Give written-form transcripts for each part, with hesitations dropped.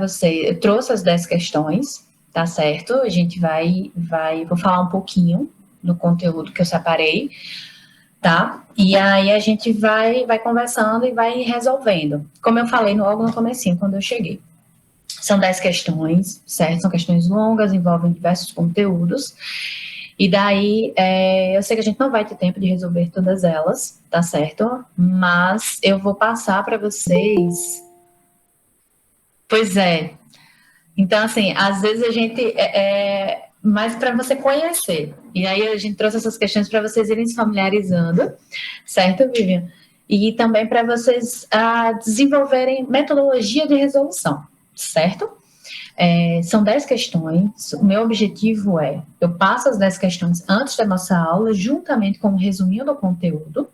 você, eu trouxe as 10 questões, tá certo? A gente vou falar um pouquinho do conteúdo que eu separei, tá? E aí a gente vai conversando e vai resolvendo. Como eu falei logo no comecinho, quando eu cheguei. São 10 questões, certo? São questões longas, envolvem diversos conteúdos. E daí, eu sei que a gente não vai ter tempo de resolver todas elas, tá certo? Mas eu vou passar para vocês. Pois é. Então, assim, às vezes a gente. Mas para você conhecer. E aí a gente trouxe essas questões para vocês irem se familiarizando, certo, Vivian? E também para vocês desenvolverem metodologia de resolução, certo? São 10 questões. O meu objetivo eu passo as 10 questões antes da nossa aula, juntamente com um resuminho do conteúdo,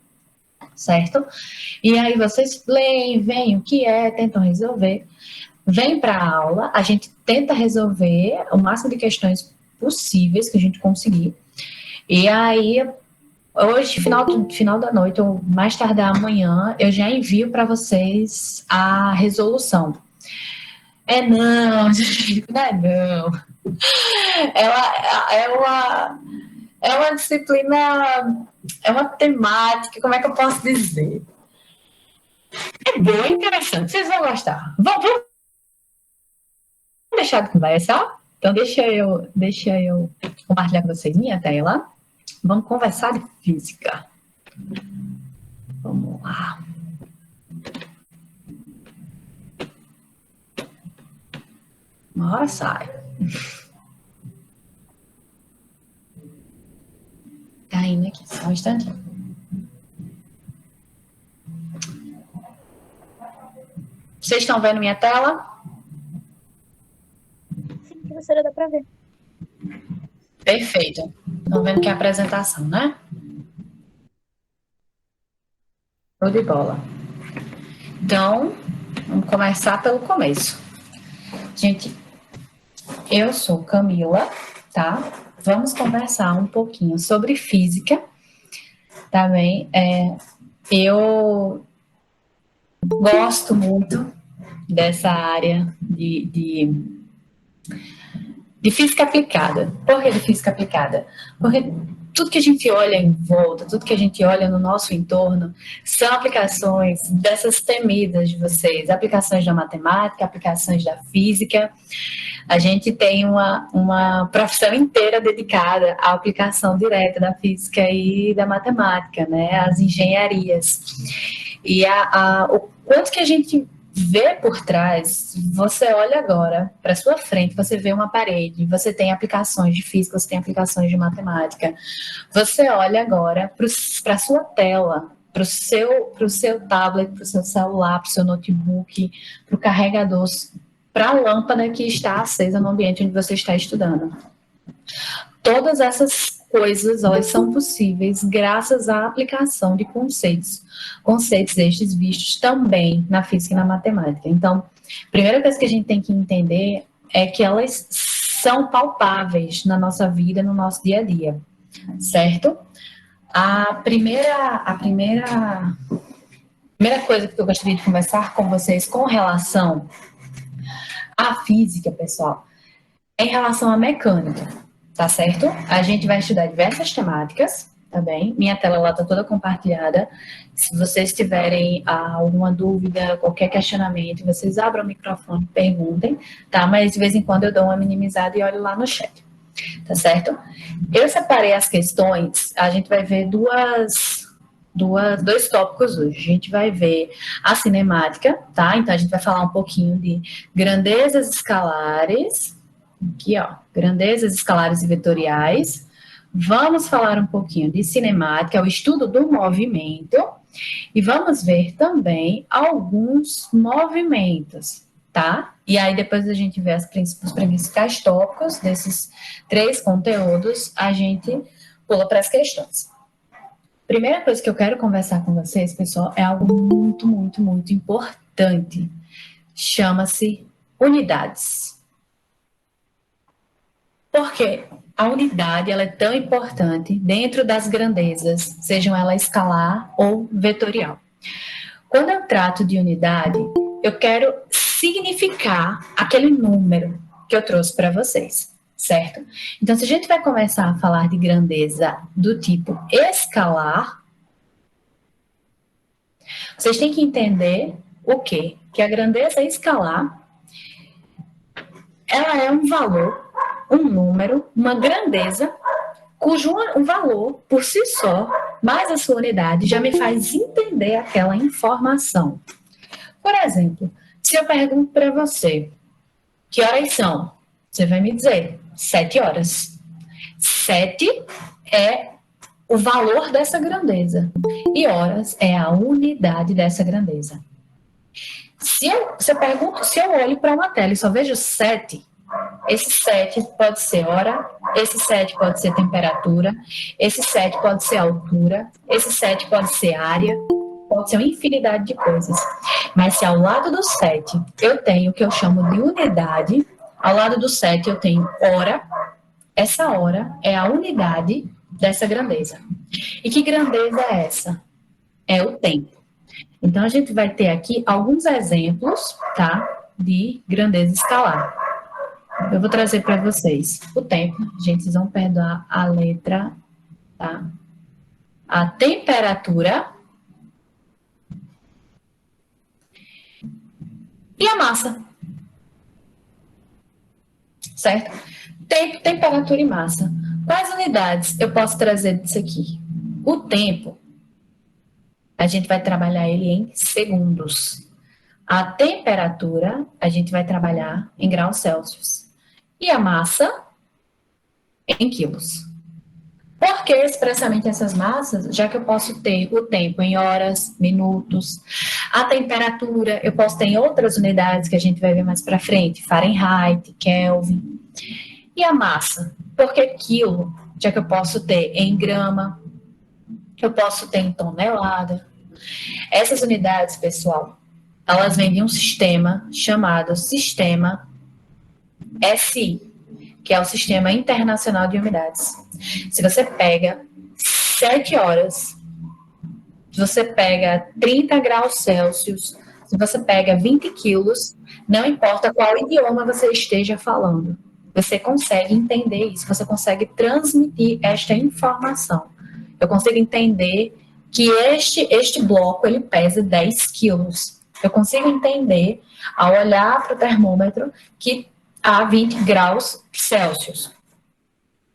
certo? E aí vocês leem, veem o que tentam resolver. Vem para a aula, a gente tenta resolver o máximo de questões possíveis que a gente conseguir. E aí, hoje, final da noite, ou mais tardar amanhã, eu já envio para vocês a resolução. Não, gente, não é não. É uma disciplina, é uma temática, como é que eu posso dizer? É bem interessante, vocês vão gostar. Vamos deixar de conversar? Então, deixa eu compartilhar com vocês minha tela. Vamos conversar de física. Vamos lá. Uma hora sai. Tá indo aqui, só um instantinho. Vocês estão vendo minha tela? Sim, professora, dá para ver. Perfeito. Estão vendo que é a apresentação, né? Show de bola. Então, vamos começar pelo começo. Gente, eu sou Camila, tá? Vamos conversar um pouquinho sobre física, tá bem? Eu gosto muito dessa área de física aplicada. Por que de física aplicada? Porque tudo que a gente olha em volta, tudo que a gente olha no nosso entorno, são aplicações dessas temidas de vocês, aplicações da matemática, aplicações da física. A gente tem uma profissão inteira dedicada à aplicação direta da física e da matemática, né? As engenharias. E o quanto que a gente vê por trás, você olha agora para sua frente, você vê uma parede, você tem aplicações de física, você tem aplicações de matemática. Você olha agora para a sua tela, para o seu tablet, para o seu celular, para o seu notebook, para o carregador, para a lâmpada que está acesa no ambiente onde você está estudando. Todas essas coisas, elas são possíveis graças à aplicação de conceitos estes vistos também na física e na matemática. Então, a primeira coisa que a gente tem que entender é que elas são palpáveis na nossa vida, no nosso dia a dia, certo? A primeira coisa que eu gostaria de conversar com vocês com relação à física, pessoal, é em relação à mecânica, tá certo? A gente vai estudar diversas temáticas, tá bem? Minha tela lá tá toda compartilhada. Se vocês tiverem alguma dúvida, qualquer questionamento, vocês abram o microfone, perguntem, tá? Mas de vez em quando eu dou uma minimizada e olho lá no chat, tá certo? Eu separei as questões, a gente vai ver dois tópicos hoje. A gente vai ver a cinemática, tá? Então a gente vai falar um pouquinho de grandezas escalares, aqui ó, grandezas escalares e vetoriais. Vamos falar um pouquinho de cinemática, o estudo do movimento, e vamos ver também alguns movimentos, tá? E aí depois a gente vê os principais tópicos desses 3 conteúdos, a gente pula para as questões. Primeira coisa que eu quero conversar com vocês, pessoal, é algo muito, muito, muito importante. Chama-se unidades. Por quê? A unidade ela é tão importante dentro das grandezas, sejam elas escalar ou vetorial. Quando eu trato de unidade, eu quero significar aquele número que eu trouxe para vocês, certo? Então, se a gente vai começar a falar de grandeza do tipo escalar, vocês têm que entender o quê? Que a grandeza escalar, ela é um valor, um número, uma grandeza, cujo um valor, por si só, mais a sua unidade, já me faz entender aquela informação. Por exemplo, se eu pergunto para você, que horas são? Você vai me dizer, 7 horas. 7 é o valor dessa grandeza. E horas é a unidade dessa grandeza. Se eu olho para uma tela e só vejo 7, esse 7 pode ser hora, esse 7 pode ser temperatura, esse 7 pode ser altura, esse 7 pode ser área, pode ser uma infinidade de coisas. Mas se ao lado do 7 eu tenho o que eu chamo de unidade, ao lado do 7 eu tenho hora, essa hora é a unidade dessa grandeza. E que grandeza é essa? É o tempo. Então, a gente vai ter aqui alguns exemplos, tá, de grandeza escalar. Eu vou trazer para vocês o tempo. Gente, vocês vão perdoar a letra, tá? A temperatura e a massa. Certo? Tempo, temperatura e massa. Quais unidades eu posso trazer disso aqui? O tempo, a gente vai trabalhar ele em segundos. A temperatura, a gente vai trabalhar em graus Celsius. E a massa, em quilos. Por que expressamente essas massas? Já que eu posso ter o tempo em horas, minutos. A temperatura, eu posso ter em outras unidades que a gente vai ver mais para frente. Fahrenheit, Kelvin. E a massa? Porque quilo, já que eu posso ter em grama, eu posso ter em tonelada. Essas unidades, pessoal, elas vêm de um sistema chamado Sistema SI, que é o Sistema Internacional de Unidades. Se você pega 7 horas, se você pega 30 graus Celsius, se você pega 20 quilos, não importa qual idioma você esteja falando, você consegue entender isso, você consegue transmitir esta informação. Eu consigo entender que este bloco, ele pesa 10 quilos. Eu consigo entender, ao olhar para o termômetro, que há 20 graus Celsius,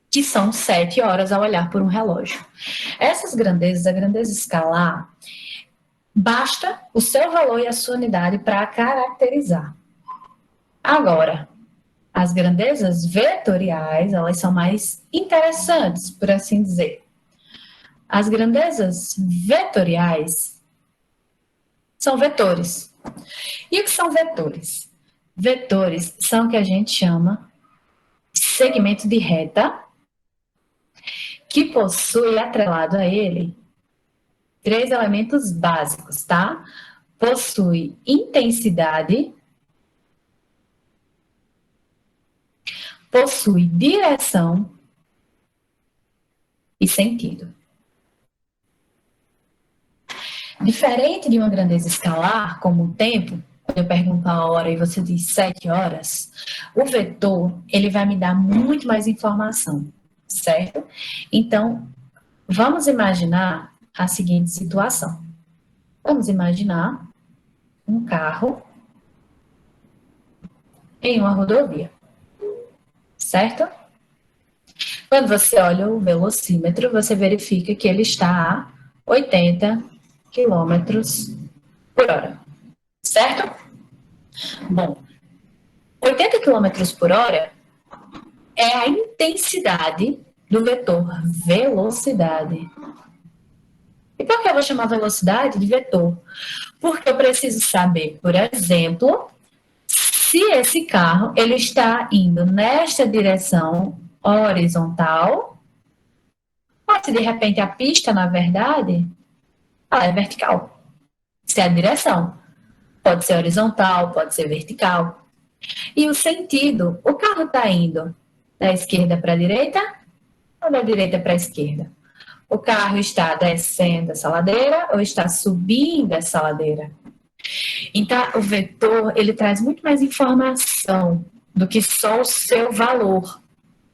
que são 7 horas ao olhar por um relógio. Essas grandezas, a grandeza escalar, basta o seu valor e a sua unidade para caracterizar. Agora, as grandezas vetoriais, elas são mais interessantes, por assim dizer. As grandezas vetoriais são vetores. E o que são vetores? Vetores são o que a gente chama de segmento de reta, que possui atrelado a ele 3 elementos básicos, tá? Possui intensidade, possui direção e sentido. Diferente de uma grandeza escalar, como o tempo, quando eu pergunto a hora e você diz 7 horas, o vetor, ele vai me dar muito mais informação, certo? Então, vamos imaginar a seguinte situação. Vamos imaginar um carro em uma rodovia, certo? Quando você olha o velocímetro, você verifica que ele está a 80 quilômetros por hora, certo? Bom, 80 quilômetros por hora é a intensidade do vetor velocidade. E por que eu vou chamar velocidade de vetor? Porque eu preciso saber, por exemplo, se esse carro ele está indo nesta direção horizontal, ou se de repente a pista, na verdade, ela é vertical. Se é a direção. Pode ser horizontal, pode ser vertical. E o sentido, o carro está indo da esquerda para a direita ou da direita para a esquerda? O carro está descendo essa ladeira ou está subindo essa ladeira? Então, o vetor, ele traz muito mais informação do que só o seu valor,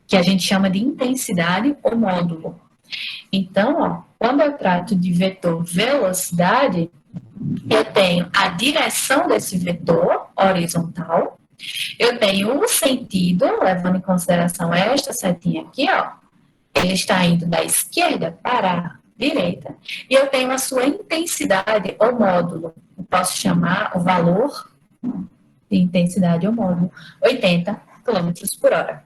que a gente chama de intensidade ou módulo. Então, ó, quando eu trato de vetor velocidade, eu tenho a direção desse vetor horizontal, eu tenho um sentido, levando em consideração esta setinha aqui, ó, ele está indo da esquerda para a direita, e eu tenho a sua intensidade ou módulo, eu posso chamar o valor de intensidade ou módulo, 80 km por hora.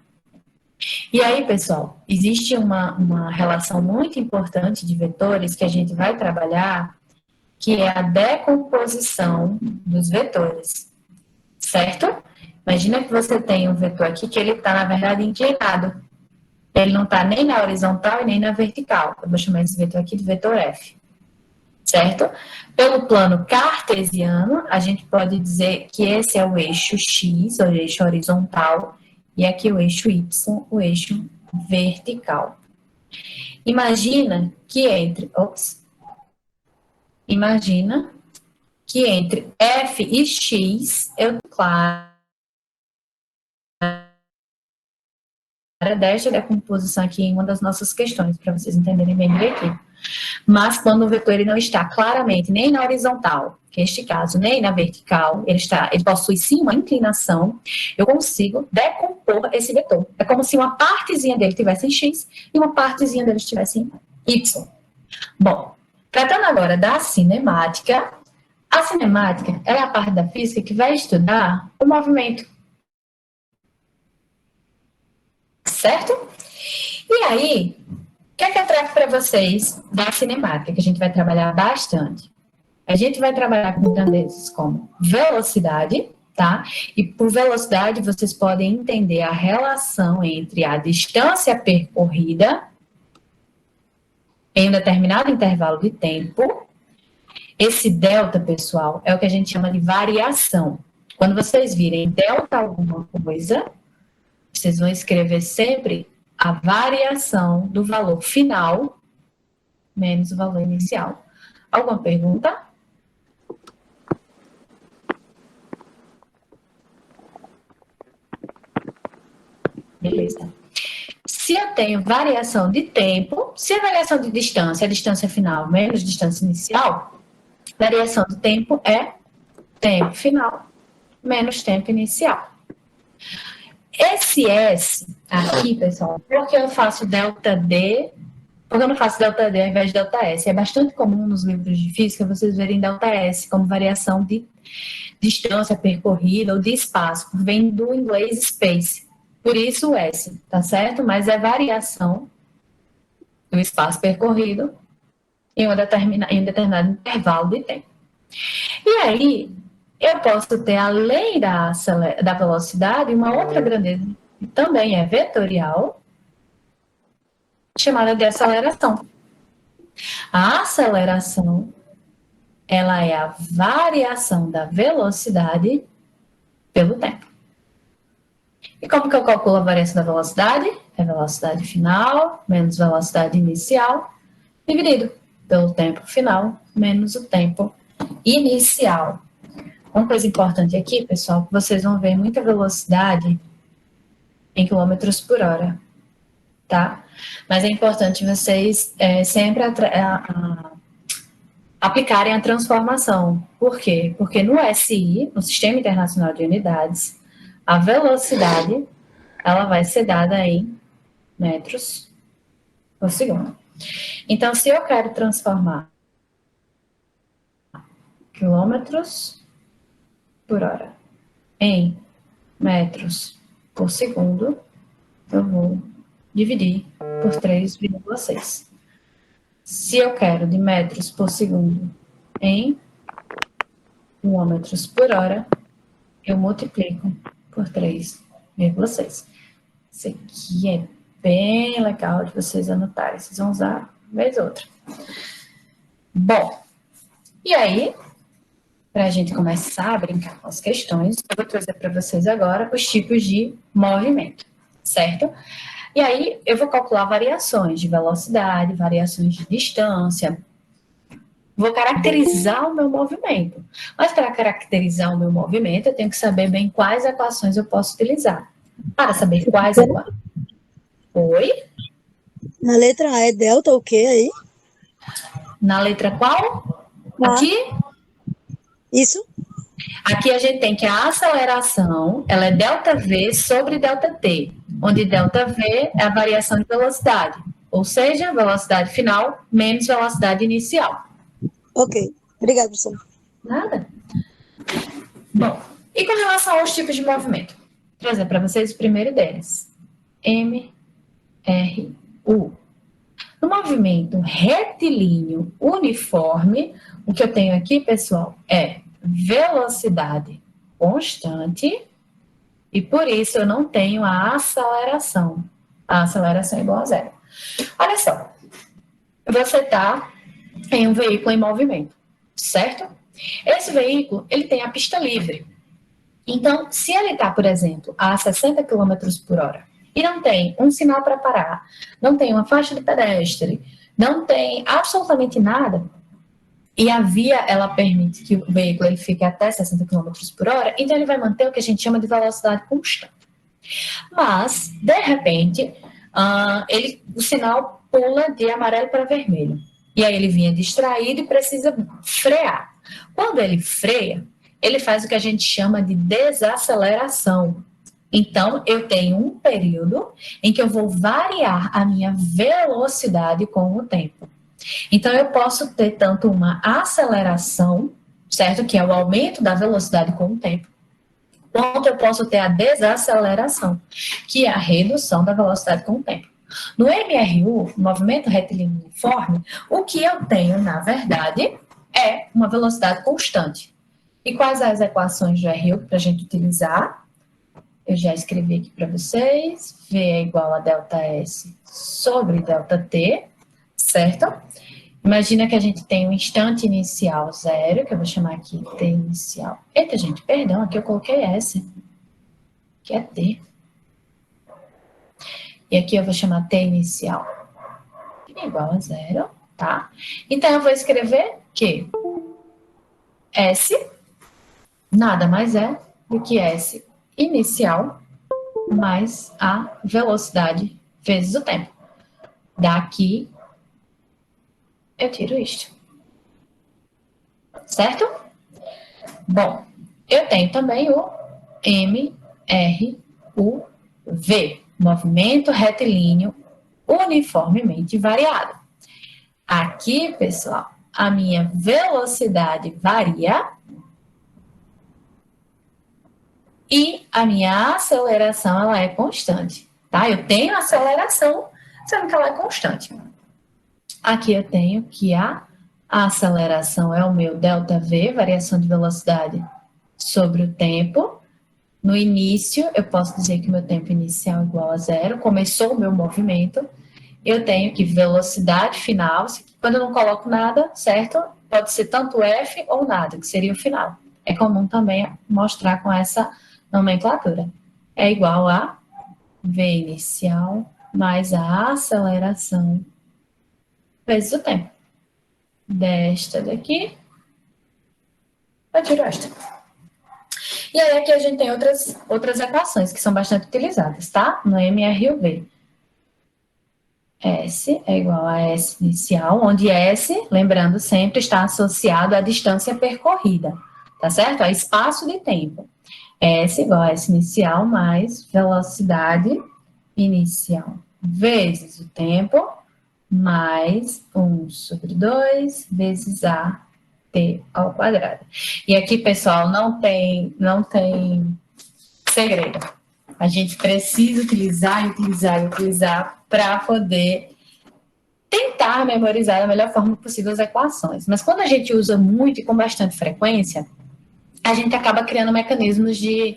E aí, pessoal, existe uma relação muito importante de vetores que a gente vai trabalhar, que é a decomposição dos vetores, certo? Imagina que você tem um vetor aqui que ele está, na verdade, inclinado. Ele não está nem na horizontal e nem na vertical. Eu vou chamar esse vetor aqui de vetor F, certo? Pelo plano cartesiano, a gente pode dizer que esse é o eixo X, o eixo horizontal, e aqui o eixo Y, o eixo vertical. Imagina que entre F e X, eu claro, desta decomposição aqui em uma das nossas questões, para vocês entenderem bem direitinho. Mas quando o vetor ele não está claramente nem na horizontal, que é este caso, nem na vertical, ele possui sim uma inclinação, eu consigo decompor esse vetor. É como se uma partezinha dele estivesse em X e uma partezinha dele estivesse em Y. Bom, tratando agora da cinemática, a cinemática é a parte da física que vai estudar o movimento. Certo? E aí, o que é que eu trago para vocês da cinemática, que a gente vai trabalhar bastante? A gente vai trabalhar com grandezas como velocidade, tá? E por velocidade, vocês podem entender a relação entre a distância percorrida em um determinado intervalo de tempo. Esse delta, pessoal, é o que a gente chama de variação. Quando vocês virem delta alguma coisa, vocês vão escrever sempre a variação do valor final menos o valor inicial. Alguma pergunta? Beleza. Se eu tenho variação de tempo, se a variação de distância, a distância final menos distância inicial, variação de tempo é tempo final menos tempo inicial. Esse S aqui, pessoal, por que eu faço delta D? Porque eu não faço delta D ao invés de delta S? É bastante comum nos livros de física vocês verem delta S como variação de distância percorrida ou de espaço, vem do inglês space. Por isso o S, tá certo? Mas é variação do espaço percorrido em um determinado intervalo de tempo. E aí, eu posso ter, além da velocidade, uma outra grandeza, que também é vetorial, chamada de aceleração. A aceleração, ela é a variação da velocidade pelo tempo. E como que eu calculo a variação da velocidade? É velocidade final menos velocidade inicial, dividido pelo tempo final menos o tempo inicial. Uma coisa importante aqui, pessoal, que vocês vão ver muita velocidade em quilômetros por hora, tá? Mas é importante vocês sempre aplicarem a transformação. Por quê? Porque no SI, no Sistema Internacional de Unidades, a velocidade, ela vai ser dada em metros por segundo. Então, se eu quero transformar quilômetros por hora em metros por segundo, eu vou dividir por 3,6. Se eu quero de metros por segundo em quilômetros por hora, eu multiplico por 3,6. Isso aqui é bem legal de vocês anotarem. Vocês vão usar vez ou outra. Bom, e aí, para a gente começar a brincar com as questões, eu vou trazer para vocês agora os tipos de movimento, certo? E aí, eu vou calcular variações de velocidade, variações de distância, Vou caracterizar o meu movimento. Mas para caracterizar o meu movimento, eu tenho que saber bem quais equações eu posso utilizar. Para saber quais equações. Oi? Na letra A é delta o quê aí? Na letra qual? A. Aqui? Isso? Aqui a gente tem que a aceleração, ela é ΔV sobre ΔT, onde ΔV é a variação de velocidade, ou seja, velocidade final menos velocidade inicial. Ok. Obrigado, professor. Nada. Bom, e com relação aos tipos de movimento? Vou trazer para vocês o primeiro deles. M, R, U. No movimento retilíneo uniforme, o que eu tenho aqui, pessoal, é velocidade constante e por isso eu não tenho a aceleração. A aceleração é igual a zero. Olha só, você está em um veículo em movimento, certo? Esse veículo, ele tem a pista livre. Então, se ele está, por exemplo, a 60 quilômetros por hora e não tem um sinal para parar, não tem uma faixa de pedestre, não tem absolutamente nada, e a via ela permite que o veículo ele fique até 60 quilômetros por hora, então ele vai manter o que a gente chama de velocidade constante. Mas, de repente, o sinal pula de amarelo para vermelho. E aí ele vinha distraído e precisa frear. Quando ele freia, ele faz o que a gente chama de desaceleração. Então, eu tenho um período em que eu vou variar a minha velocidade com o tempo. Então, eu posso ter tanto uma aceleração, certo? Que é o aumento da velocidade com o tempo, quanto eu posso ter a desaceleração, que é a redução da velocidade com o tempo. No MRU, movimento retilíneo uniforme, o que eu tenho, na verdade, é uma velocidade constante. E quais as equações do RU para a gente utilizar? Eu já escrevi aqui para vocês. V é igual a ΔS sobre ΔT, certo? Imagina que a gente tem um instante inicial zero, que eu vou chamar aqui T inicial. Eita, gente, perdão, aqui eu coloquei S, que é T. E aqui eu vou chamar T inicial igual a zero, tá? Então, eu vou escrever que S nada mais é do que S inicial mais a velocidade vezes o tempo. Daqui, eu tiro isto. Certo? Bom, eu tenho também o MRUV, movimento retilíneo uniformemente variado. Aqui, pessoal, a minha velocidade varia e a minha aceleração ela é constante, tá? Eu tenho aceleração, sendo que ela é constante. Aqui eu tenho que a aceleração é o meu ΔV, variação de velocidade sobre o tempo. No início, eu posso dizer que o meu tempo inicial é igual a zero, começou o meu movimento, eu tenho que velocidade final, quando eu não coloco nada, certo? Pode ser tanto F ou nada, que seria o final. É comum também mostrar com essa nomenclatura. É igual a V inicial mais a aceleração vezes o tempo. Desta daqui, eu tiro esta. E aí aqui a gente tem outras equações que são bastante utilizadas, tá? No MRUV. S é igual a S inicial, onde S, lembrando sempre, está associado à distância percorrida, tá certo? A espaço de tempo. S igual a S inicial mais velocidade inicial vezes o tempo, mais 1 sobre 2 vezes A T ao quadrado. E aqui, pessoal, não tem segredo. A gente precisa utilizar para poder tentar memorizar da melhor forma possível as equações. Mas quando a gente usa muito e com bastante frequência, a gente acaba criando mecanismos de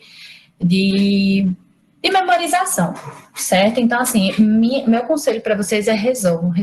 memorização, certo? Então, assim, meu conselho para vocês é resolvam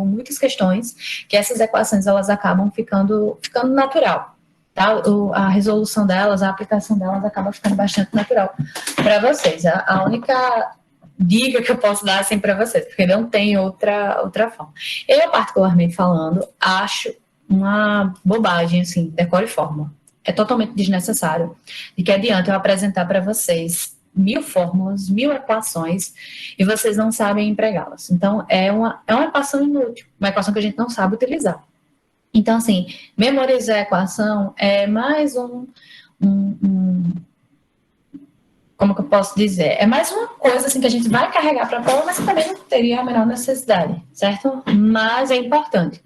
muitas questões, que essas equações, elas acabam ficando natural, tá? A resolução delas, a aplicação delas acaba ficando bastante natural para vocês. A única dica que eu posso dar, assim, para vocês, porque não tem outra forma. Eu, particularmente falando, acho uma bobagem, assim, decora e forma. É totalmente desnecessário. De que adianta eu apresentar para vocês 1000 fórmulas, 1000 equações, e vocês não sabem empregá-las. Então, é uma equação inútil, uma equação que a gente não sabe utilizar. Então, assim, memorizar a equação é mais um como que eu posso dizer? É mais uma coisa assim que a gente vai carregar para a prova, mas que também não teria a menor necessidade, certo? Mas é importante.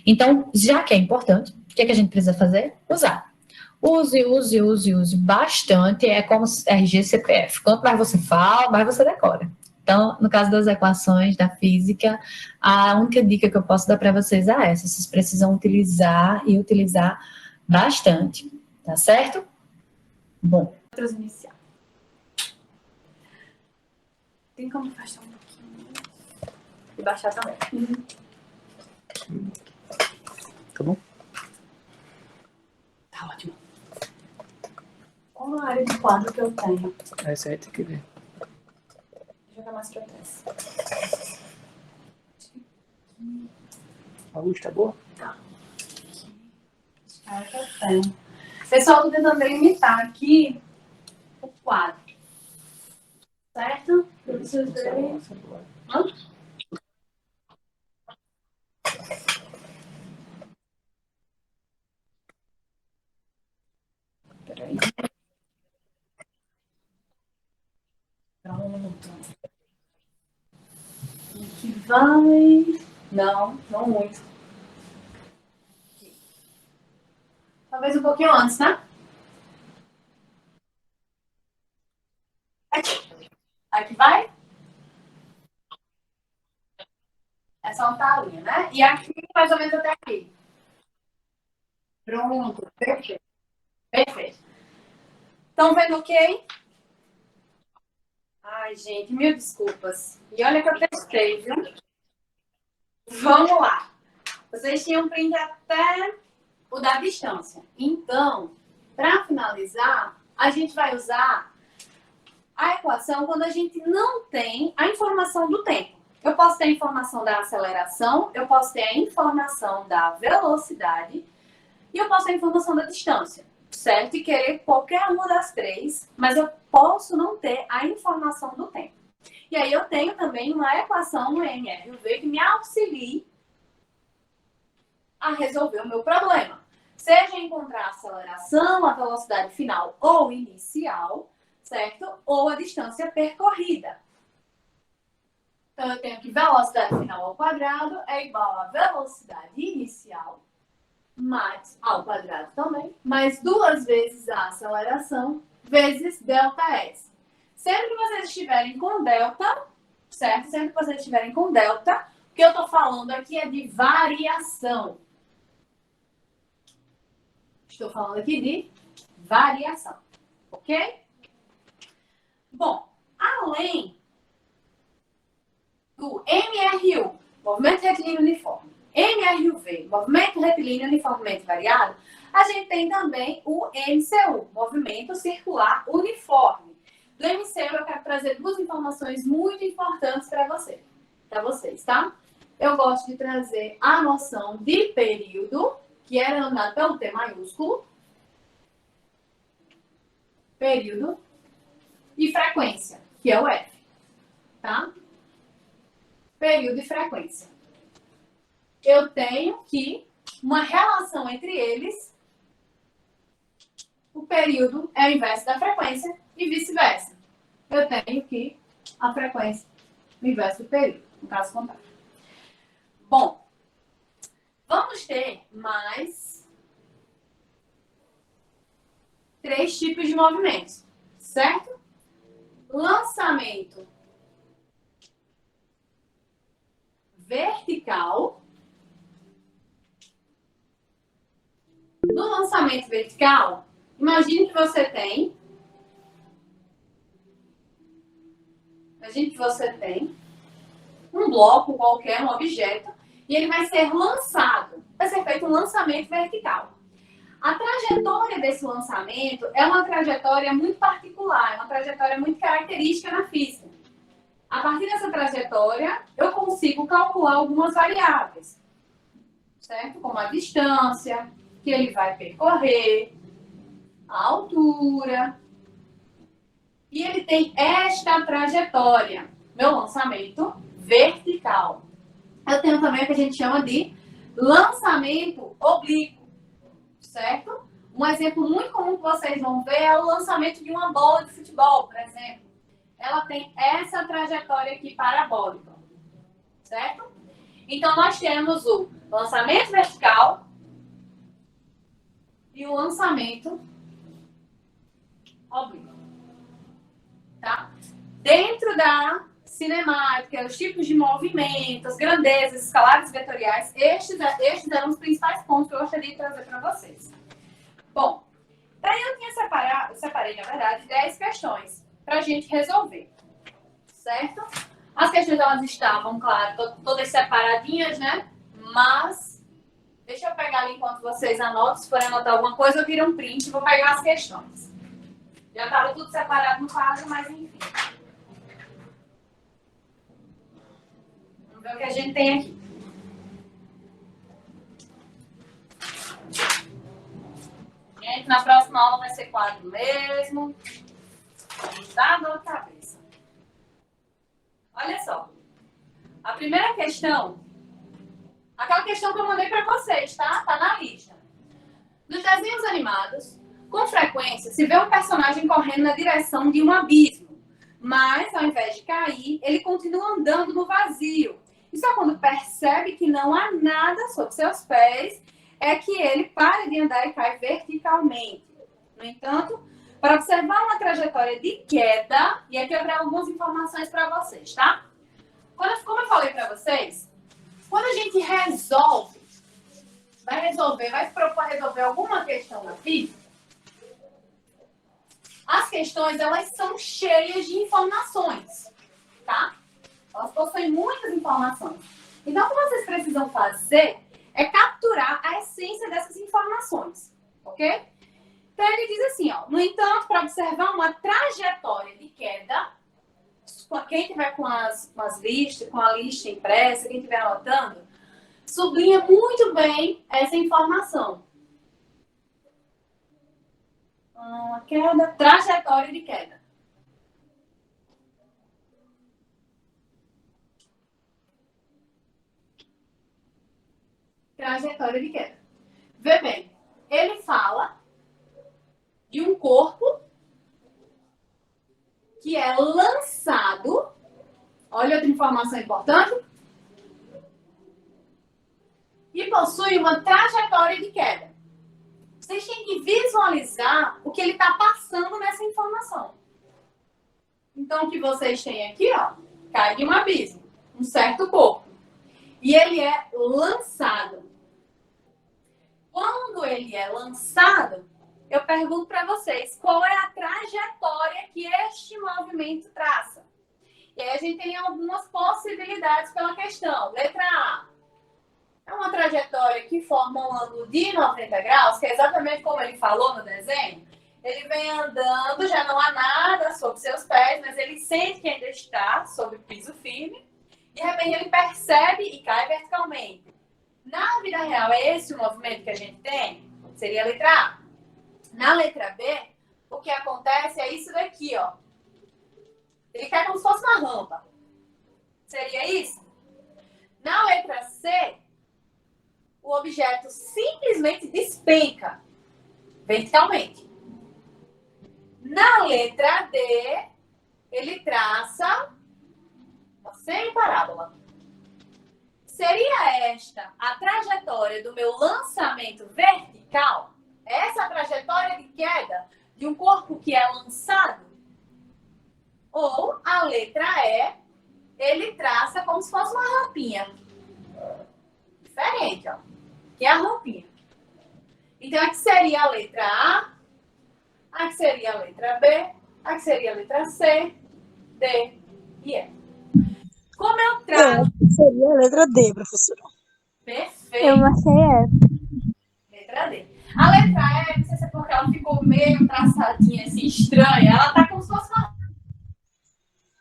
Então, já que é importante, o que, é que a gente precisa fazer? Usar. Use, use, use, use bastante. É como RG e CPF. Quanto mais você fala, mais você decora. Então, no caso das equações da física, a única dica que eu posso dar para vocês é essa. Vocês precisam utilizar e utilizar bastante. Tá certo? Bom. Outras iniciais. Tem como baixar um pouquinho? E baixar também. Tá bom? Tá ótimo. Qual a área de quadro que eu tenho? Essa aí tem que ver. Vou jogar mais pra trás. A luz tá boa? Tá. A área que eu tenho. Pessoal, tô tentando delimitar aqui o quadro. Certo? Eu preciso ver. Hã? Peraí. Pronto. Aqui vai. Não, não muito. Talvez um pouquinho antes, né? Aqui vai? É só um talinho, né? E aqui, mais ou menos até aqui. Pronto. Perfeito. Perfeito. Estão vendo ok? Ai, gente, mil desculpas. E olha que eu testei, viu? Vamos lá. Vocês tinham print até o da distância. Então, para finalizar, a gente vai usar a equação quando a gente não tem a informação do tempo. Eu posso ter a informação da aceleração, eu posso ter a informação da velocidade e eu posso ter a informação da distância, certo? E querer qualquer uma das três, mas eu posso não ter a informação do tempo. E aí eu tenho também uma equação no MRV que me auxilie a resolver o meu problema. Seja encontrar a aceleração, a velocidade final ou inicial, certo? Ou a distância percorrida. Então, eu tenho que velocidade final ao quadrado é igual a velocidade inicial, mais ao quadrado também, mais 2 vezes a aceleração, vezes ΔS. Sempre que vocês estiverem com delta, certo? Sempre que vocês estiverem com delta, o que eu estou falando aqui é de variação. Estou falando aqui de variação, ok? Bom, além do MRU, movimento retilíneo uniforme, MRUV, movimento retilíneo uniformemente variado, a gente tem também o MCU, movimento circular uniforme. Do MCU eu quero trazer 2 informações muito importantes para vocês, tá? Eu gosto de trazer a noção de período, que é denominado pelo T maiúsculo, período, e frequência, que é o F, tá? Período e frequência. Eu tenho que uma relação entre eles, o período é o inverso da frequência e vice-versa. Eu tenho que a frequência é o inverso do período, no caso contrário. Bom, vamos ter mais 3 tipos de movimentos, certo? Lançamento vertical. No lançamento vertical, imagine que você tem um bloco qualquer, um objeto, e ele vai ser lançado. Vai ser feito um lançamento vertical. A trajetória desse lançamento é uma trajetória muito particular, é uma trajetória muito característica na física. A partir dessa trajetória, eu consigo calcular algumas variáveis. certo? Como a distância que ele vai percorrer, a altura. E ele tem esta trajetória, meu lançamento vertical. Eu tenho também o que a gente chama de lançamento oblíquo, certo? Um exemplo muito comum que vocês vão ver é o lançamento de uma bola de futebol, por exemplo. Ela tem essa trajetória aqui parabólica, certo? Então, nós temos o lançamento vertical e o lançamento oblíquo, tá? Dentro da cinemática, os tipos de movimentos, grandezas, escalares vetoriais, estes eram os principais pontos que eu gostaria de trazer para vocês. Bom, daí eu separei, na verdade, 10 questões para a gente resolver, certo? As questões, elas estavam, claro, todas separadinhas, né? Mas, deixa eu pegar ali enquanto vocês anotam. Se forem anotar alguma coisa, eu tiro um print e vou pegar as questões. Já estava tudo separado no quadro, mas enfim. Vamos ver o que a gente tem aqui. Gente, na próxima aula vai ser quadro mesmo. Dá dor de cabeça. Olha só. A primeira questão, aquela questão que eu mandei para vocês, tá? Tá na lista. Nos desenhos animados, com frequência, se vê um personagem correndo na direção de um abismo. Mas, ao invés de cair, ele continua andando no vazio. E só quando percebe que não há nada sob seus pés é que ele para de andar e cai verticalmente. No entanto, para observar uma trajetória de queda, e aqui eu trago algumas informações para vocês, tá? Como eu falei para vocês, quando a gente vai se propor a resolver alguma questão na física, as questões, elas são cheias de informações, tá? Elas possuem muitas informações. Então, o que vocês precisam fazer é capturar a essência dessas informações, ok? Então, ele diz assim, ó, no entanto, para observar uma trajetória de queda, quem tiver com a lista impressa, quem estiver anotando, sublinha muito bem essa informação. Uma queda, trajetória de queda. Trajetória de queda. Vê bem, ele fala de um corpo que é lançado. Olha outra informação importante. E possui uma trajetória de queda. Vocês têm que visualizar o que ele está passando nessa informação. Então, o que vocês têm aqui, ó, cai de um abismo, um certo corpo. E ele é lançado. Quando ele é lançado, eu pergunto para vocês, qual é a trajetória que este movimento traça? E aí a gente tem algumas possibilidades pela questão. Letra A. É uma trajetória que forma um ângulo de 90 graus, que é exatamente como ele falou no desenho. Ele vem andando, já não há nada sob seus pés, mas ele sente que ainda está sob o piso firme. De repente ele percebe e cai verticalmente. Na vida real, é esse o movimento que a gente tem? Seria a letra A. Na letra B, o que acontece é isso daqui, ó. Ele cai como se fosse uma rampa. Seria isso? Na letra C, o objeto simplesmente despenca verticalmente. Na letra D, ele traça uma semiparábola. Seria esta a trajetória do meu lançamento vertical? Essa trajetória de queda de um corpo que é lançado? Ou a letra E, ele traça como se fosse uma rampinha. Diferente, ó. Que é a rampinha. Então, aqui seria a letra A, aqui seria a letra B, aqui seria a letra C, D e E. Como eu trago... Seria a letra D, professora. Perfeito. Eu achei essa. Letra D. A letra E, não sei se é porque ela ficou meio traçadinha, assim, estranha. Ela tá como se fosse uma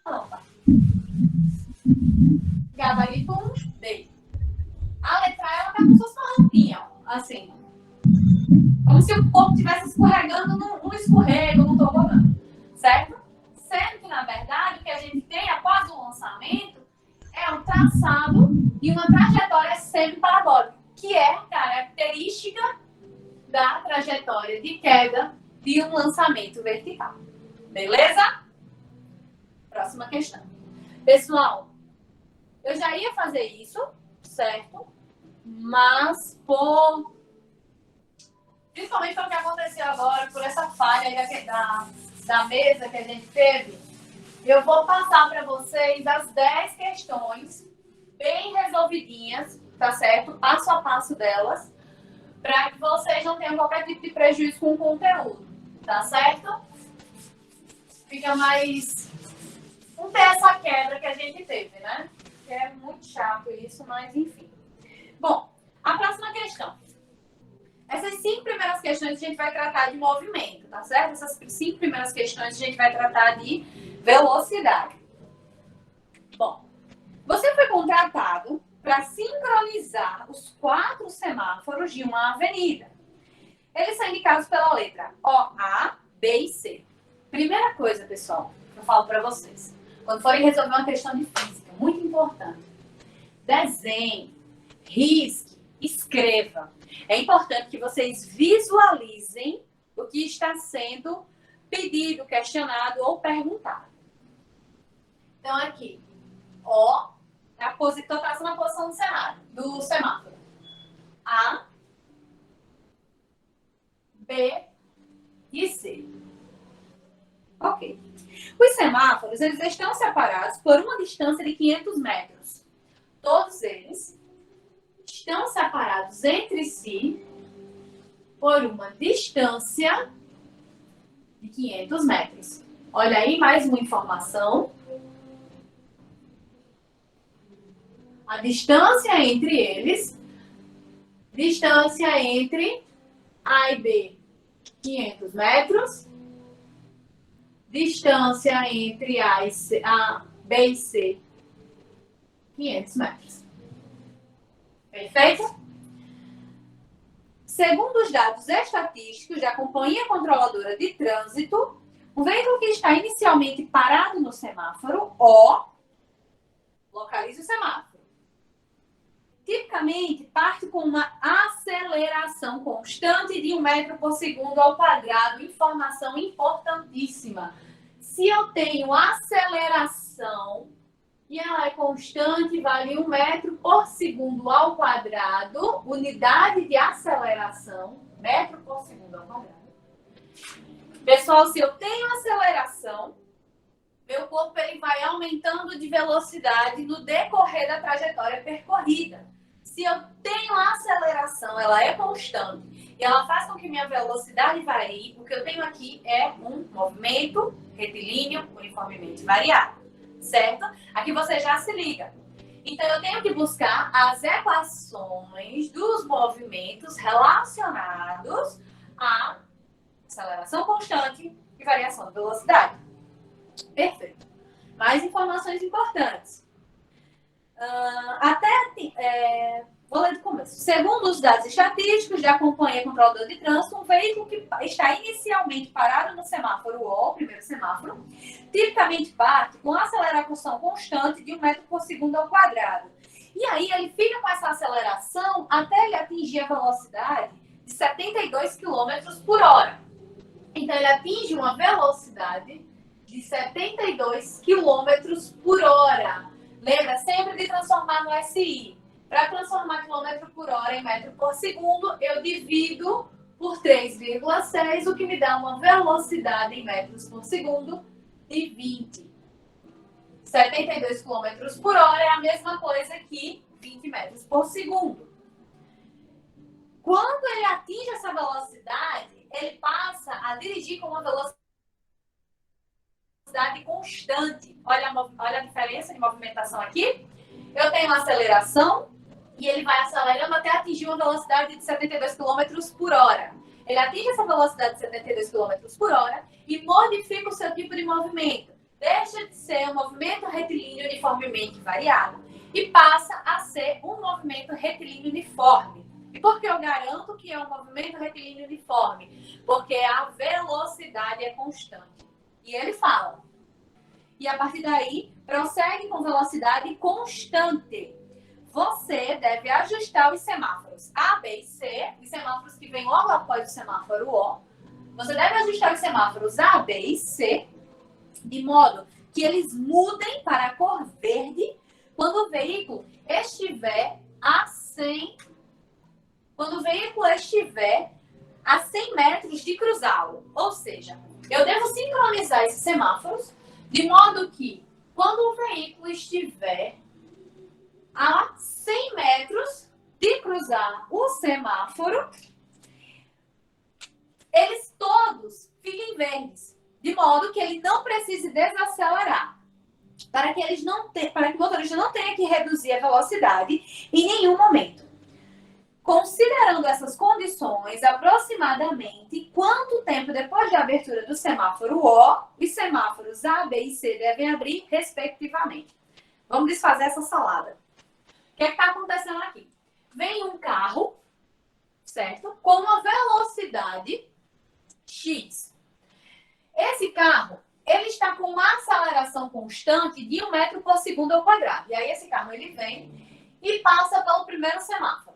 rampa. Gabarito D. A letra E, ela tá como se fosse uma rampa Como se o corpo estivesse escorregando num escorrego, num tobogã, certo? Sendo que, na verdade, o que a gente tem após o lançamento é um traçado e uma trajetória semi-parabólica, que é característica da trajetória de queda de um lançamento vertical. Beleza? Próxima questão. Pessoal, eu já ia fazer isso, certo? Mas principalmente pelo que aconteceu agora, por essa falha aí da mesa que a gente teve, eu vou passar para vocês as 10 questões bem resolvidinhas, tá certo? Passo a passo delas, para que vocês não tenham qualquer tipo de prejuízo com o conteúdo, tá certo? Fica mais... Não tem essa quebra que a gente teve, né? Que é muito chato isso, mas enfim. Bom, a próxima questão. Essas 5 primeiras questões a gente vai tratar de movimento, tá certo? Essas 5 primeiras questões a gente vai tratar de velocidade. Bom, você foi contratado para sincronizar os 4 semáforos de uma avenida. Eles são indicados pela letra O, A, B e C. Primeira coisa, pessoal, que eu falo para vocês. Quando forem resolver uma questão de física, muito importante. Desenhe, risque, escreva. É importante que vocês visualizem o que está sendo pedido, questionado ou perguntado. Então, aqui, O, estou traçando a posição do semáforo. A, B e C. Ok. Os semáforos, eles estão separados por uma distância de 500 metros. Todos eles estão separados entre si por uma distância de 500 metros. Olha aí, mais uma informação. A distância entre eles, distância entre A e B, 500 metros. Distância entre A, B e C, 500 metros. Perfeito? Segundo os dados estatísticos da Companhia Controladora de Trânsito, o veículo que está inicialmente parado no semáforo, O, localize o semáforo. Tipicamente, parte com uma aceleração constante de 1 metro por segundo ao quadrado. Informação importantíssima. Se eu tenho aceleração e ela é constante, vale 1 metro por segundo ao quadrado, unidade de aceleração, metro por segundo ao quadrado. Pessoal, se eu tenho aceleração, meu corpo ele vai aumentando de velocidade no decorrer da trajetória percorrida. Se eu tenho aceleração, ela é constante e ela faz com que minha velocidade varie, o que eu tenho aqui é um movimento retilíneo uniformemente variável, certo? Aqui você já se liga. Então, eu tenho que buscar as equações dos movimentos relacionados à aceleração constante e variação de velocidade. Perfeito. Mais informações importantes. Vou ler do começo. Segundo os dados estatísticos da Companhia Controladora de Trânsito, um veículo que está inicialmente parado no semáforo O, primeiro semáforo, tipicamente parte com aceleração constante de 1 metro por segundo ao quadrado. E aí ele fica com essa aceleração até ele atingir a velocidade de 72 km por hora. Então ele atinge uma velocidade de 72 km por hora. Lembra sempre de transformar no SI. Para transformar quilômetro por hora em metro por segundo, eu divido por 3,6, o que me dá uma velocidade em metros por segundo de 20. 72 km por hora é a mesma coisa que 20 metros por segundo. Quando ele atinge essa velocidade, ele passa a dirigir com uma velocidade constante. Olha a diferença de movimentação aqui. Eu tenho uma aceleração e ele vai acelerando até atingir uma velocidade de 72 km por hora. Ele atinge essa velocidade de 72 km por hora e modifica o seu tipo de movimento. Deixa de ser um movimento retilíneo uniformemente variado e passa a ser um movimento retilíneo uniforme. E por que eu garanto que é um movimento retilíneo uniforme? Porque a velocidade é constante. E ele fala. E a partir daí, prossegue com velocidade constante. Você deve ajustar os semáforos A, B e C, os semáforos que vêm logo após o semáforo O. Você deve ajustar os semáforos A, B e C, de modo que eles mudem para a cor verde quando o veículo estiver a 100 metros de cruzá-lo. Ou seja, eu devo sincronizar esses semáforos de modo que, quando o veículo estiver a 100 metros de cruzar o semáforo, eles todos fiquem verdes, de modo que ele não precise desacelerar, para que o motorista não tenha que reduzir a velocidade em nenhum momento. Considerando essas condições, aproximadamente quanto tempo depois da abertura do semáforo O, os semáforos A, B e C devem abrir, respectivamente. Vamos desfazer essa salada. O que está acontecendo aqui? Vem um carro, certo? Com uma velocidade X. Esse carro, ele está com uma aceleração constante de 1 metro por segundo ao quadrado. E aí esse carro, ele vem e passa pelo primeiro semáforo.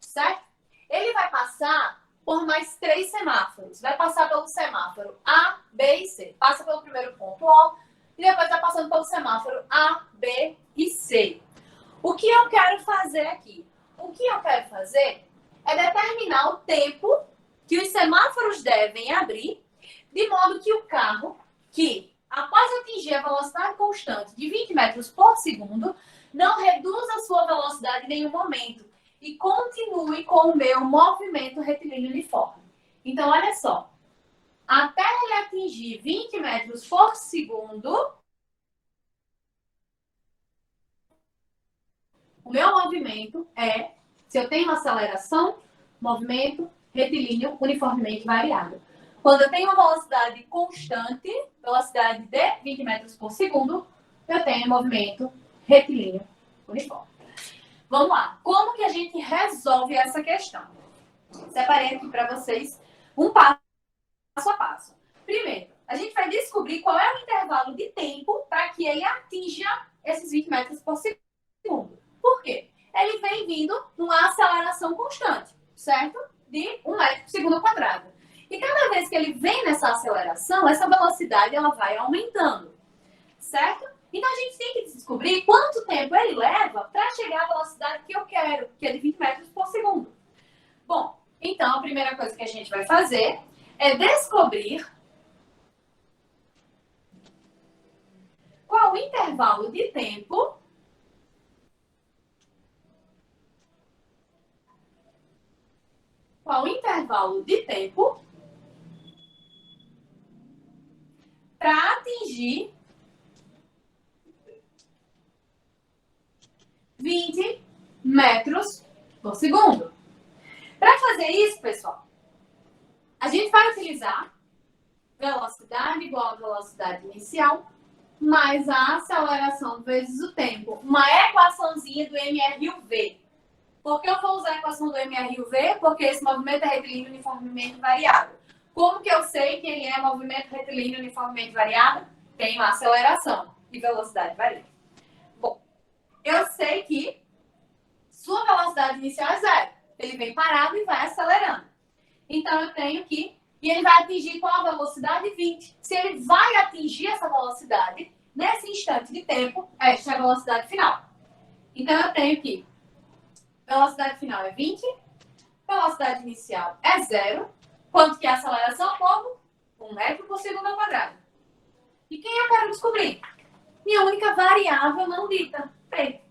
Certo? Ele vai passar por mais 3 semáforos. Vai passar pelo semáforo A, B e C. Passa pelo primeiro ponto O e depois vai passando pelo semáforo A, B e C. O que eu quero fazer aqui? O que eu quero fazer é determinar o tempo que os semáforos devem abrir, de modo que o carro, que após atingir a velocidade constante de 20 metros por segundo, não reduza a sua velocidade em nenhum momento e continue com o meu movimento retilíneo uniforme. Então, olha só. Até ele atingir 20 metros por segundo, o meu movimento é, se eu tenho uma aceleração, movimento retilíneo uniformemente variável. Quando eu tenho uma velocidade constante, velocidade de 20 metros por segundo, eu tenho movimento retilíneo uniforme. Vamos lá. Como que a gente resolve essa questão? Separei aqui para vocês um passo a passo. Primeiro, a gente vai descobrir qual é o intervalo de tempo para que ele atinja esses 20 metros por segundo. Por quê? Ele vem vindo numa aceleração constante, certo? De 1 metro por segundo ao quadrado. E cada vez que ele vem nessa aceleração, essa velocidade ela vai aumentando, certo? Então, a gente tem que descobrir quanto tempo ele leva para chegar à velocidade que eu quero, que é de 20 metros por segundo. Bom, então, a primeira coisa que a gente vai fazer é descobrir qual o intervalo de tempo para atingir 20 metros por segundo. Para fazer isso, pessoal, a gente vai utilizar velocidade igual a velocidade inicial mais a aceleração vezes o tempo. Uma equaçãozinha do MRUV. Por que eu vou usar a equação do MRUV? Porque esse movimento é retilíneo uniformemente variável. Como que eu sei que ele é movimento retilíneo uniformemente variável? Tem uma aceleração e velocidade variável. Bom, eu sei que sua velocidade inicial é 0. Ele vem parado e vai acelerando. Então, eu tenho que... E ele vai atingir qual a velocidade? 20. Se ele vai atingir essa velocidade, nesse instante de tempo, esta é a velocidade final. Então, eu tenho que... Velocidade final é 20. Velocidade inicial é 0. Quanto que é a aceleração? Como? 1 metro por segundo ao quadrado. E quem eu quero descobrir? Minha única variável não dita. P.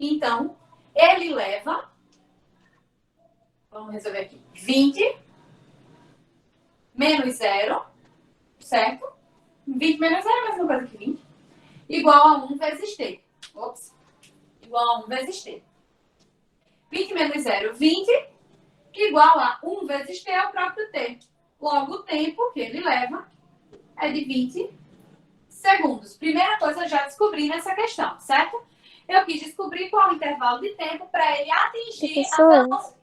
Então, ele leva... Vamos resolver aqui. 20 menos 0, certo? 20 menos 0 é a mesma coisa que 20. Igual a 1 vezes t. Ops. Igual a 1 vezes t. 20 menos 0, 20. Igual a 1 vezes t é o próprio t. Logo, o tempo que ele leva é de 20 segundos. Primeira coisa, eu já descobri nessa questão, certo? Eu quis descobrir qual o intervalo de tempo para ele atingir a Professora? velocidade.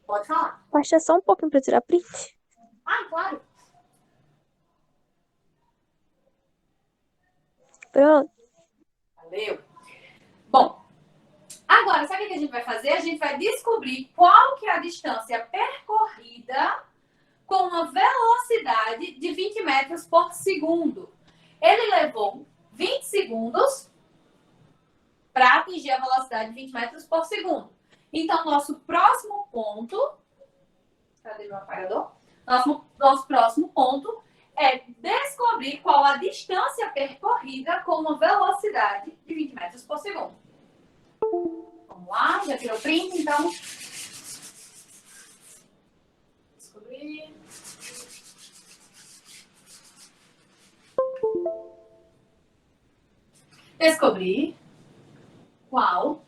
Pode falar. Baixa só um pouquinho para tirar print. Ah, claro. Pronto. Valeu. Bom, agora, sabe o que a gente vai fazer? A gente vai descobrir qual que é a distância percorrida com uma velocidade de 20 metros por segundo. Ele levou 20 segundos para atingir a velocidade de 20 metros por segundo. Então, nosso próximo ponto... Cadê meu apagador? Nosso próximo ponto é descobrir qual a distância percorrida com uma velocidade de 20 metros por segundo. Vamos lá, já tirou o print, então. Descobrir. Descobrir qual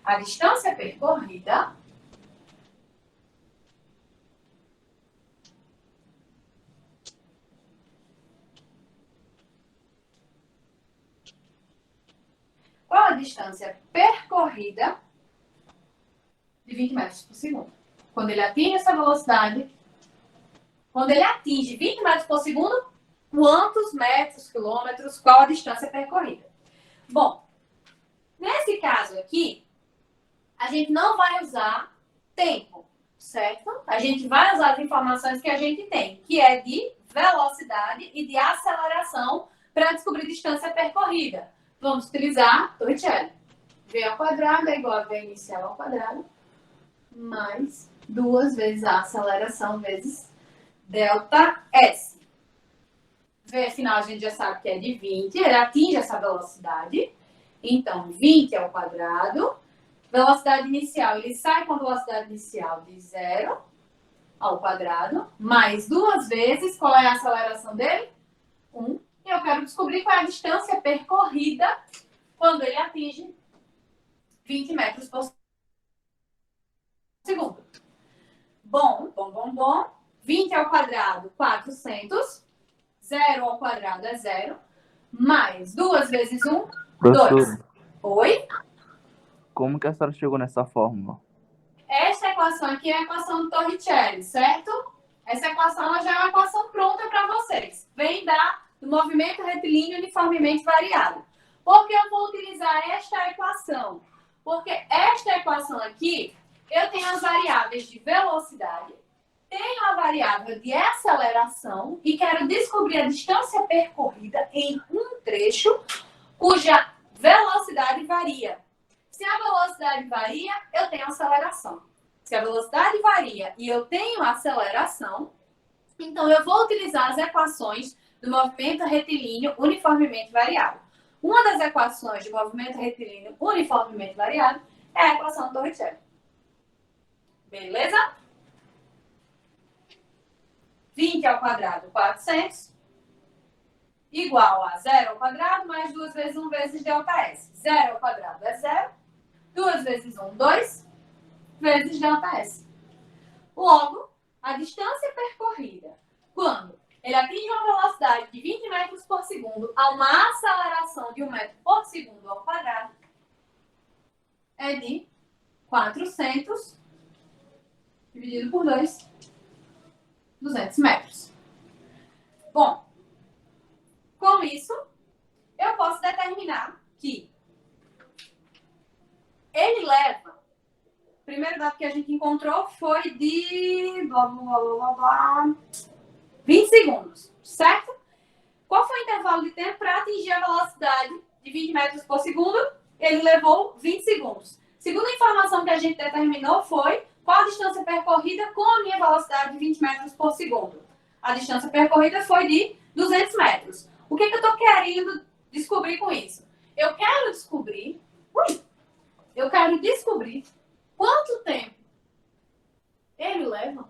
a distância percorrida de 20 metros por segundo. Quando ele atinge essa velocidade, quando ele atinge 20 metros por segundo, quantos metros, quilômetros, qual a distância percorrida? Bom, nesse caso aqui, a gente não vai usar tempo, certo? A gente vai usar as informações que a gente tem, que é de velocidade e de aceleração para descobrir distância percorrida. Vamos utilizar Torricelli. V ao quadrado é igual a V inicial ao quadrado, mais 2 vezes a aceleração vezes delta S. V final a gente já sabe que é de 20, ele atinge essa velocidade. Então, 20 ao quadrado. Velocidade inicial, ele sai com a velocidade inicial de 0 ao quadrado, mais 2 vezes, qual é a aceleração dele? 1. E eu quero descobrir qual é a distância percorrida quando ele atinge 20 metros por segundo. Bom. 20 ao quadrado, 400. 0 ao quadrado é 0. Mais 2 vezes 1, 2. Oi? Como que a senhora chegou nessa fórmula? Essa equação aqui é a equação do Torricelli, certo? Essa equação ela já é uma equação pronta para vocês. Vem do movimento retilíneo uniformemente variado. Por que eu vou utilizar esta equação? Porque esta equação aqui, eu tenho as variáveis de velocidade, tenho a variável de aceleração e quero descobrir a distância percorrida em um trecho cuja velocidade varia. Se a velocidade varia, eu tenho aceleração. Se a velocidade varia e eu tenho aceleração, então eu vou utilizar as equações do movimento retilíneo uniformemente variado. Uma das equações de movimento retilíneo uniformemente variado é a equação do Torricelli. Beleza? 20 ao quadrado, 400, igual a 0 ao quadrado, mais 2 vezes 1 vezes ΔS. 0 ao quadrado é 0. 2 vezes 1, 2, vezes ΔS. Logo, a distância percorrida, quando ele atinge uma velocidade de 20 metros por segundo a uma aceleração de 1 metro por segundo ao quadrado, é de 400 dividido por 2, 200 metros. Bom, com isso, eu posso determinar que ele leva, o primeiro dado que a gente encontrou foi de 20 segundos, certo? Qual foi o intervalo de tempo para atingir a velocidade de 20 metros por segundo? Ele levou 20 segundos. Segunda informação que a gente determinou foi qual a distância percorrida com a minha velocidade de 20 metros por segundo. A distância percorrida foi de 200 metros. O que eu estou querendo descobrir com isso? Eu quero descobrir quanto tempo ele leva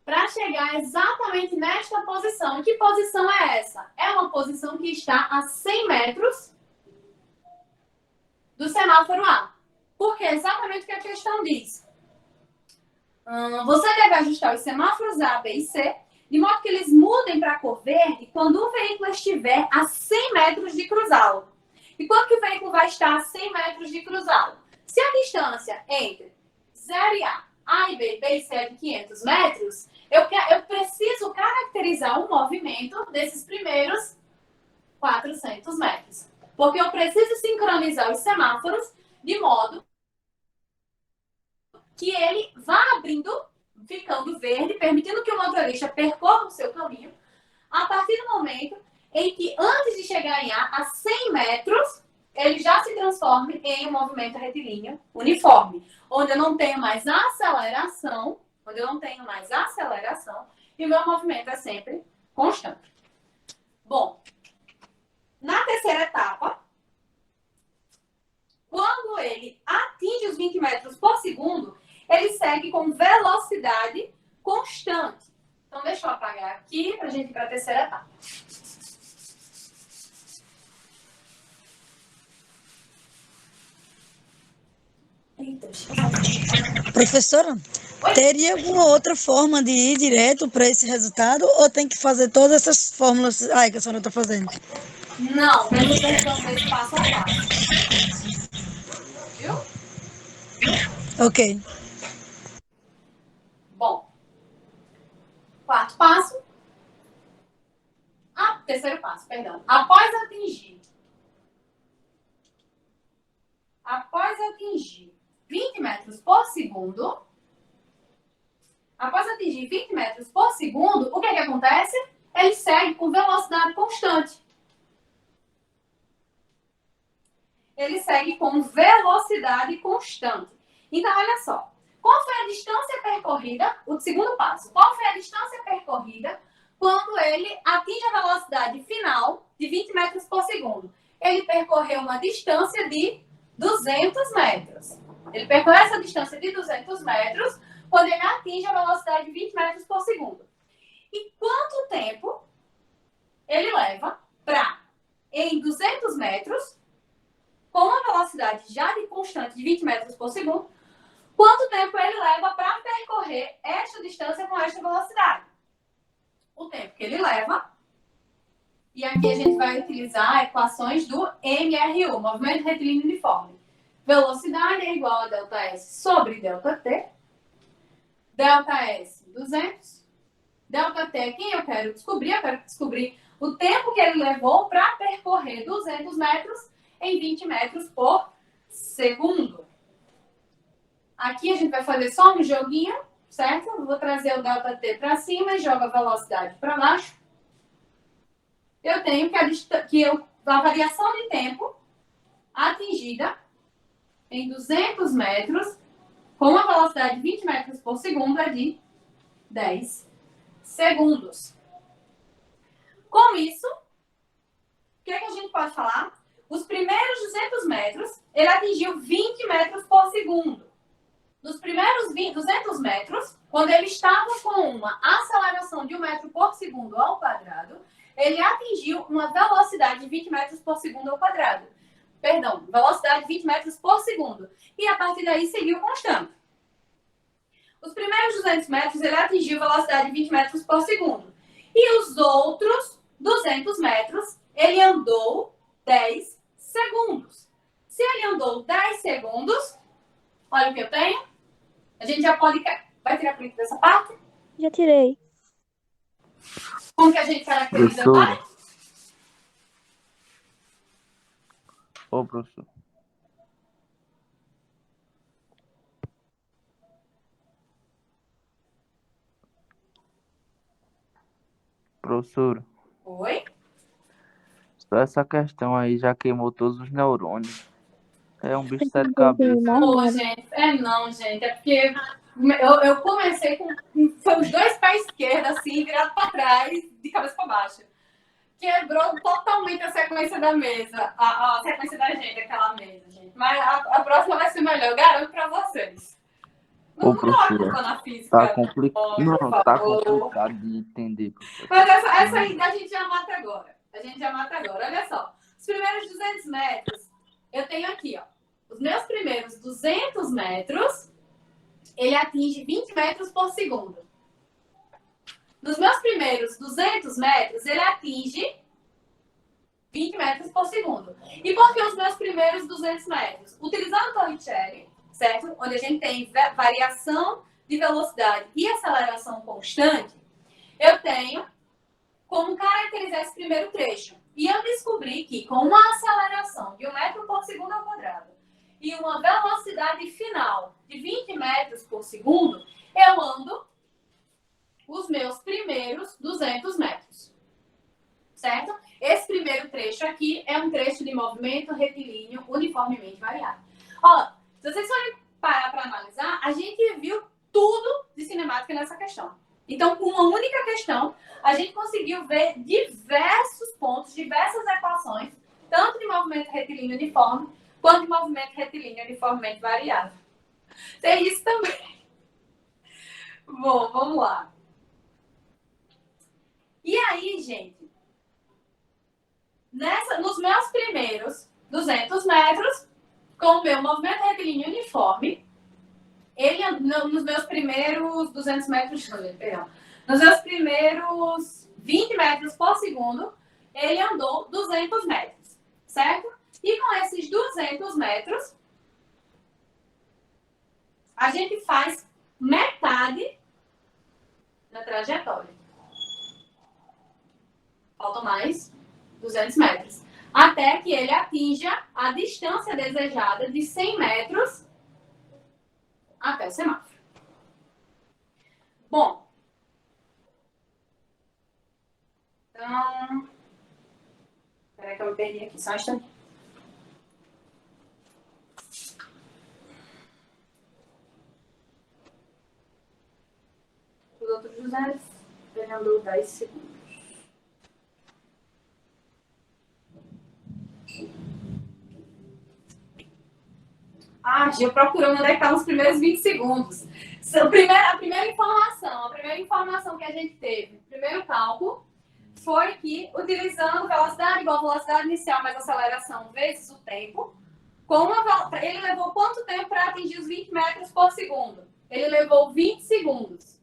para chegar exatamente nesta posição. E que posição é essa? É uma posição que está a 100 metros do semáforo A. Porque é exatamente o que a questão diz. Você deve ajustar os semáforos A, B e C, de modo que eles mudem para a cor verde quando o veículo estiver a 100 metros de cruzá-lo. E quanto que o veículo vai estar a 100 metros de cruzado? Se a distância entre 0 e A e B e C é de 500 metros, eu preciso caracterizar o movimento desses primeiros 400 metros. Porque eu preciso sincronizar os semáforos de modo que ele vá abrindo, ficando verde, permitindo que o motorista percorra o seu caminho, a partir do momento em que, antes de chegar em A 100 metros, ele já se transforme em um movimento retilíneo uniforme, onde eu não tenho mais aceleração, e o meu movimento é sempre constante. Bom, na terceira etapa, quando ele atinge os 20 metros por segundo, ele segue com velocidade constante. Então, deixa eu apagar aqui para a gente ir para a terceira etapa. Professora, Oi? teria alguma outra forma de ir direto para esse resultado ou tem que fazer todas essas fórmulas que a senhora está fazendo? Não, vamos resolver esse passo a passo. Viu? Ok. Bom, quarto passo. Terceiro passo, perdão. Após atingir 20 metros por segundo, o que acontece? Ele segue com velocidade constante. Então, olha só. Qual foi a distância percorrida? O segundo passo. Qual foi a distância percorrida quando ele atinge a velocidade final de 20 metros por segundo? Ele percorreu uma distância de 200 metros. Ele percorreu essa distância de 200 metros quando ele atinge a velocidade de 20 metros por segundo. E quanto tempo ele leva para, em 200 metros, com uma velocidade já de constante de 20 metros por segundo, quanto tempo ele leva para percorrer esta distância com esta velocidade? O tempo que ele leva. E aqui a gente vai utilizar equações do MRU, movimento retilíneo uniforme. Velocidade é igual a ΔS sobre ΔT. ΔS, 200. ΔT é quem eu quero descobrir? Eu quero descobrir o tempo que ele levou para percorrer 200 metros em 20 metros por segundo. Aqui a gente vai fazer só um joguinho, certo? Eu vou trazer o ΔT para cima e jogo a velocidade para baixo. Eu tenho a variação de tempo atingida em 200 metros com a velocidade de 20 metros por segundo é de 10 segundos. Com isso, o que a gente pode falar? Os primeiros 200 metros, ele atingiu 20 metros por segundo. Nos primeiros 200 metros, quando ele estava com uma aceleração de 1 metro por segundo ao quadrado, ele atingiu uma velocidade de 20 metros por segundo ao quadrado. Perdão, velocidade de 20 metros por segundo. E a partir daí seguiu constante. Os primeiros 200 metros, ele atingiu velocidade de 20 metros por segundo. E os outros 200 metros, ele andou 10 segundos. Se ele andou 10 segundos, olha o que eu tenho. A gente já pode... Vai tirar print dessa parte? Já tirei. Como que a gente caracteriza agora? Ô, professor. Professor, Oi? só essa questão aí já queimou todos os neurônios. É um bicho de sete cabeças. Ô, gente, não, gente. É porque eu comecei com... Foi os dois pés esquerdos, assim, virado para trás, de cabeça para baixo. Quebrou totalmente a sequência da mesa. A sequência da gente, aquela mesa, gente. Mas a próxima vai ser melhor, eu garanto para vocês. Não Ô, vou colocar professor, culpa na física. tá complicado. por Não, tá favor. complicado de entender, professor. Mas essa aí a gente já mata agora. Olha só. Os primeiros 200 metros, eu tenho aqui, ó. Os meus primeiros 200 metros, ele atinge 20 metros por segundo. Nos meus primeiros 200 metros, ele atinge 20 metros por segundo. E por que os meus primeiros 200 metros? Utilizando o Torricelli, certo? Onde a gente tem variação de velocidade e aceleração constante, eu tenho como caracterizar esse primeiro trecho. E eu descobri que com uma aceleração de 1 metro por segundo ao quadrado e uma velocidade final de 20 metros por segundo, eu ando os meus primeiros 200 metros. Certo? Esse primeiro trecho aqui é um trecho de movimento retilíneo uniformemente variável. Ó, se vocês forem parar para analisar, a gente viu tudo de cinemática nessa questão. Então, com uma única questão, a gente conseguiu ver diversos pontos, diversas equações, tanto de movimento retilíneo uniforme, quanto de movimento retilíneo uniformemente variável. Tem isso também. Bom, vamos lá. E aí, gente, nos meus primeiros 200 metros, com o meu movimento retilíneo uniforme, nos meus primeiros 200 metros, perdão, nos meus primeiros 20 metros por segundo, ele andou 200 metros, certo? E com esses 200 metros, a gente faz metade da trajetória. Faltam mais 200 metros. Até que ele atinja a distância desejada de 100 metros até o semáforo. Bom. Então... Espera que eu me perdi aqui, só um instante. O doutor José, ele andou 10 segundos. Eu procurando onde estão os primeiros 20 segundos. A primeira informação que a gente teve, o primeiro cálculo, foi que, utilizando velocidade igual a velocidade inicial mais aceleração vezes o tempo, ele levou quanto tempo para atingir os 20 metros por segundo? Ele levou 20 segundos.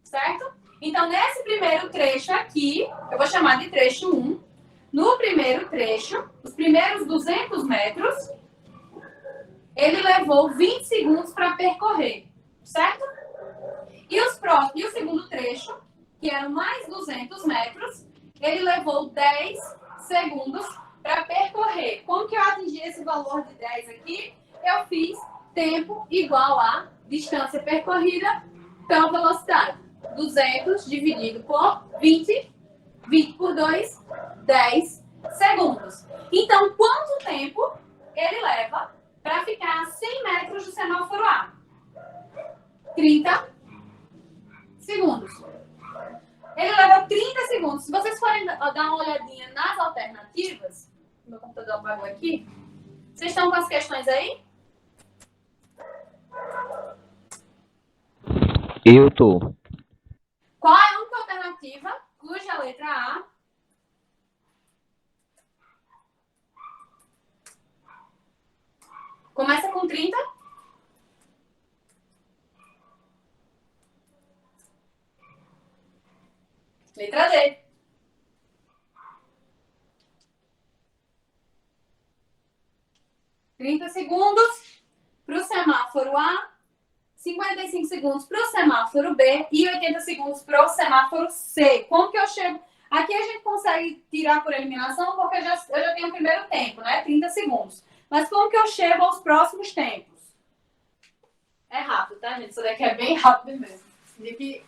Certo? Então, nesse primeiro trecho aqui, eu vou chamar de trecho 1. No primeiro trecho, os primeiros 200 metros, ele levou 20 segundos para percorrer, certo? E o segundo trecho, que eram mais 200 metros, ele levou 10 segundos para percorrer. Como que eu atingi esse valor de 10 aqui? Eu fiz tempo igual a distância percorrida pela velocidade. 200 dividido por 20, 20 por 2, 10 segundos. Então, quanto tempo ele leva para ficar a 100 metros do semáforo A? 30 segundos. Ele leva 30 segundos. Se vocês forem dar uma olhadinha nas alternativas, meu computador apagou aqui, vocês estão com as questões aí? Eu tô. Qual é a única alternativa cuja letra A começa com 30? Letra D. Trinta segundos para o semáforo A, 55 segundos para o semáforo B e 80 segundos para o semáforo C. Como que eu chego? Aqui a gente consegue tirar por eliminação porque eu já tenho o primeiro tempo, né? 30 segundos. Mas como que eu chego aos próximos tempos? É rápido, tá, gente? Isso daqui é bem rápido mesmo. De que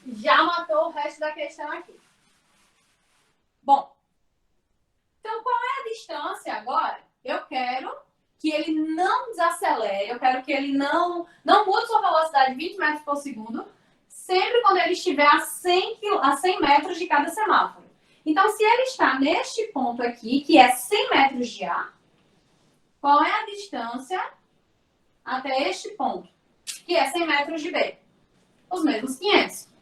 já matou o resto da questão aqui. Bom, então qual é a distância agora? Eu quero que ele não desacelere, eu quero que ele não mude sua velocidade de 20 metros por segundo, sempre quando ele estiver a 100 metros de cada semáforo. Então, se ele está neste ponto aqui, que é 100 metros de A, qual é a distância até este ponto, que é 100 metros de B? Os mesmos 500.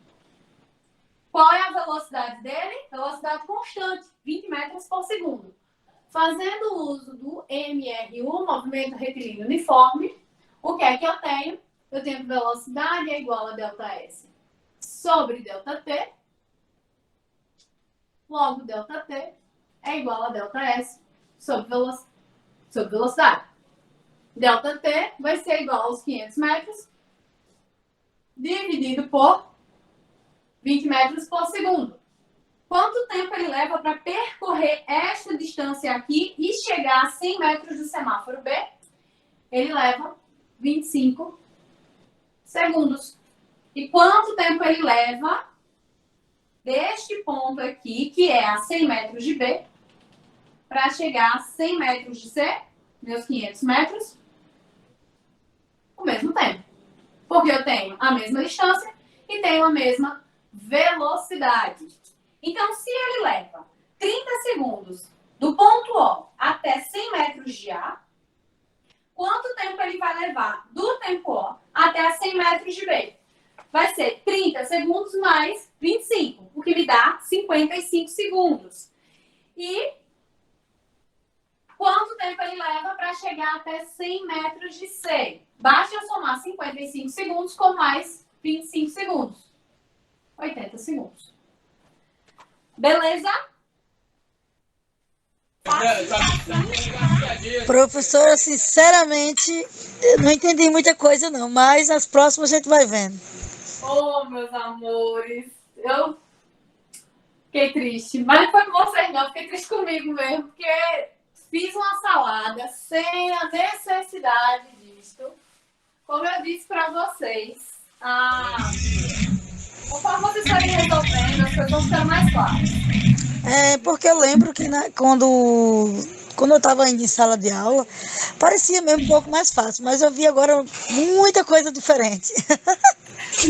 Qual é a velocidade dele? Velocidade constante, 20 metros por segundo. Fazendo uso do MRU, movimento retilíneo uniforme, o que é que eu tenho? Eu tenho velocidade é igual a ΔS sobre ΔT. Logo, ΔT é igual a ΔS sobre velocidade. ΔT vai ser igual aos 500 metros dividido por 20 metros por segundo. Quanto tempo ele leva para percorrer esta distância aqui e chegar a 100 metros do semáforo B? Ele leva 25 segundos. E quanto tempo ele leva deste ponto aqui, que é a 100 metros de B, para chegar a 100 metros de C, meus 500 metros, o mesmo tempo. Porque eu tenho a mesma distância e tenho a mesma velocidade. Então, se ele leva 30 segundos do ponto O até 100 metros de A, quanto tempo ele vai levar do tempo O até a 100 metros de B? Vai ser 30 segundos mais 25, o que me dá 55 segundos. E quanto tempo ele leva para chegar até 100 metros de C? Basta eu somar 55 segundos com mais 25 segundos. 80 segundos. Beleza? Professora, sinceramente, eu não entendi muita coisa não, mas nas próximas a gente vai vendo. Oh, meus amores, eu fiquei triste. Mas não foi com vocês não, fiquei triste comigo mesmo, porque fiz uma salada sem a necessidade disso. Como eu disse para vocês, conforme vocês forem resolvendo, as coisas vão ficando mais claras. Porque eu lembro que quando eu estava indo em sala de aula, parecia mesmo um pouco mais fácil, mas eu vi agora muita coisa diferente.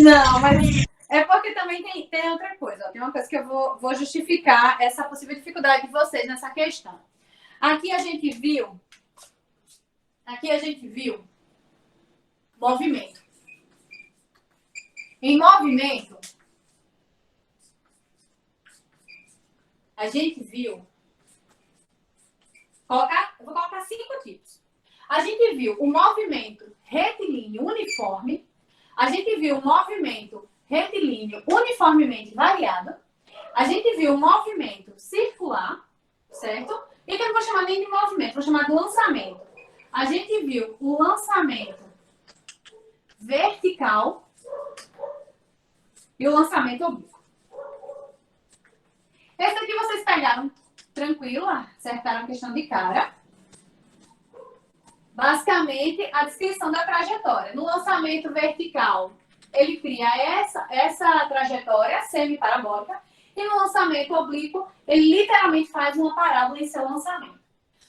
Não, mas é porque também tem outra coisa. Tem uma coisa que eu vou justificar essa possível dificuldade de vocês nessa questão. Aqui a gente viu movimento. Em movimento, a gente viu... eu vou colocar 5 tipos. A gente viu o movimento retilíneo uniforme. A gente viu o movimento retilíneo uniformemente variado. A gente viu o movimento circular, certo? E que eu não vou chamar nem de movimento, vou chamar de lançamento. A gente viu o lançamento vertical e o lançamento oblíquo. Esse aqui vocês pegaram tranquilo, acertaram a questão de cara. Basicamente, a descrição da trajetória. No lançamento vertical, ele cria essa trajetória semi-parabólica. E no lançamento oblíquo, ele literalmente faz uma parábola em seu lançamento.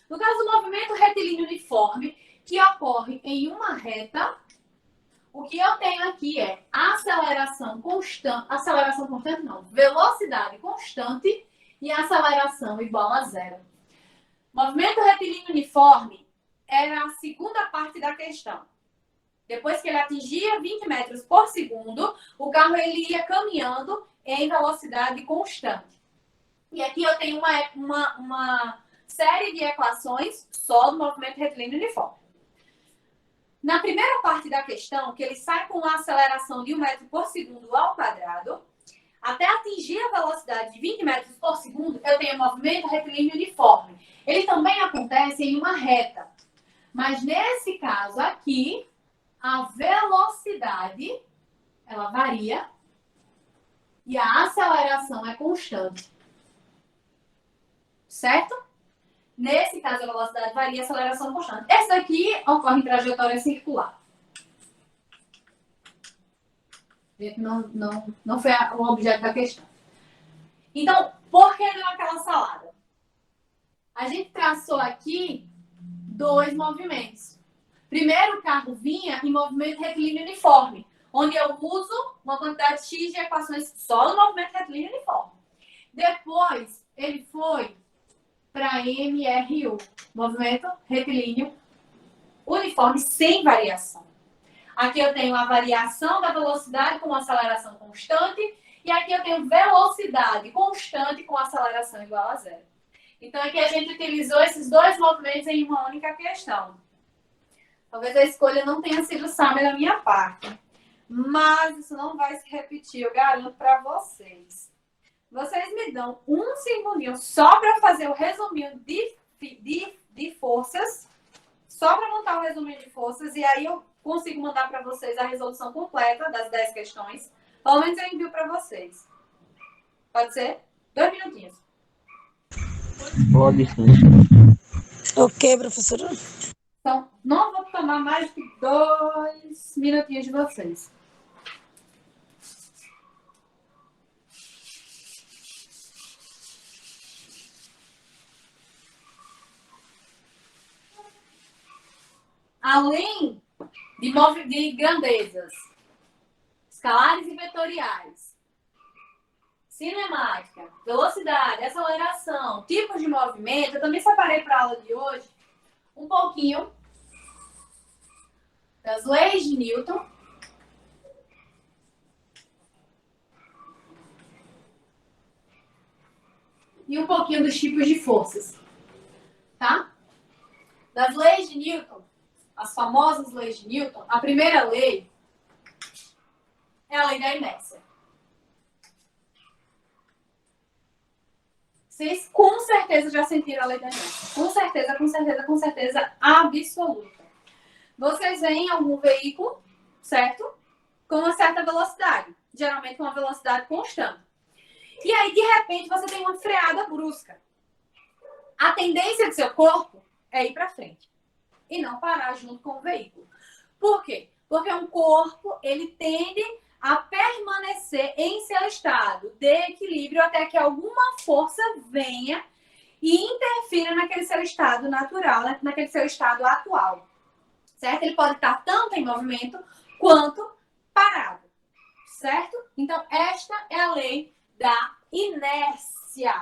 No caso do movimento retilíneo uniforme, que ocorre em uma reta, o que eu tenho aqui é velocidade constante e aceleração igual a zero. Movimento retilíneo uniforme era a segunda parte da questão. Depois que ele atingia 20 metros por segundo, o carro ele ia caminhando em velocidade constante. E aqui eu tenho uma série de equações só do movimento retilíneo uniforme. Na primeira parte da questão, que ele sai com uma aceleração de 1 metro por segundo ao quadrado, até atingir a velocidade de 20 metros por segundo, eu tenho movimento retilíneo uniforme. Ele também acontece em uma reta. Mas nesse caso aqui, a velocidade, ela varia e a aceleração é constante. Certo? Nesse caso, a velocidade varia e a aceleração é constante. Esse daqui ocorre em trajetória circular. Não foi o objeto da questão. Então, por que não aquela salada? A gente traçou aqui 2 movimentos. Primeiro, o carro vinha em movimento retilíneo uniforme, onde eu uso uma quantidade X de equações só no movimento retilíneo uniforme. Depois, ele foi para MRU, movimento retilíneo uniforme sem variação. Aqui eu tenho a variação da velocidade com aceleração constante e aqui eu tenho velocidade constante com aceleração igual a zero. Então, aqui a gente utilizou esses 2 movimentos em uma única questão. Talvez a escolha não tenha sido sábia da minha parte. Mas isso não vai se repetir, eu garanto para vocês. vocês me dão um segundinho só para fazer o resuminho de forças, só para montar o resuminho de forças, e aí eu consigo mandar para vocês a resolução completa das 10 questões. Pelo menos eu envio para vocês. Pode ser? 2 minutinhos. Pode sim. Ok, professora. Então, não vou tomar mais de 2 minutinhos de vocês. Além de grandezas, escalares e vetoriais, cinemática, velocidade, aceleração, tipos de movimento, eu também separei para a aula de hoje um pouquinho das leis de Newton. E um pouquinho dos tipos de forças. Tá? Das leis de Newton, as famosas leis de Newton, a primeira lei é a lei da inércia. Vocês com certeza já sentiram a lei da inércia. Com certeza, com certeza, com certeza absoluta. Vocês veem algum veículo, certo? Com uma certa velocidade. Geralmente com uma velocidade constante. E aí, de repente, você tem uma freada brusca. A tendência do seu corpo é ir para frente. E não parar junto com o veículo. Por quê? Porque um corpo, ele tende a permanecer em seu estado de equilíbrio até que alguma força venha e interfira naquele seu estado natural, naquele seu estado atual. Certo? Ele pode estar tanto em movimento quanto parado. Certo? Então, esta é a lei da inércia.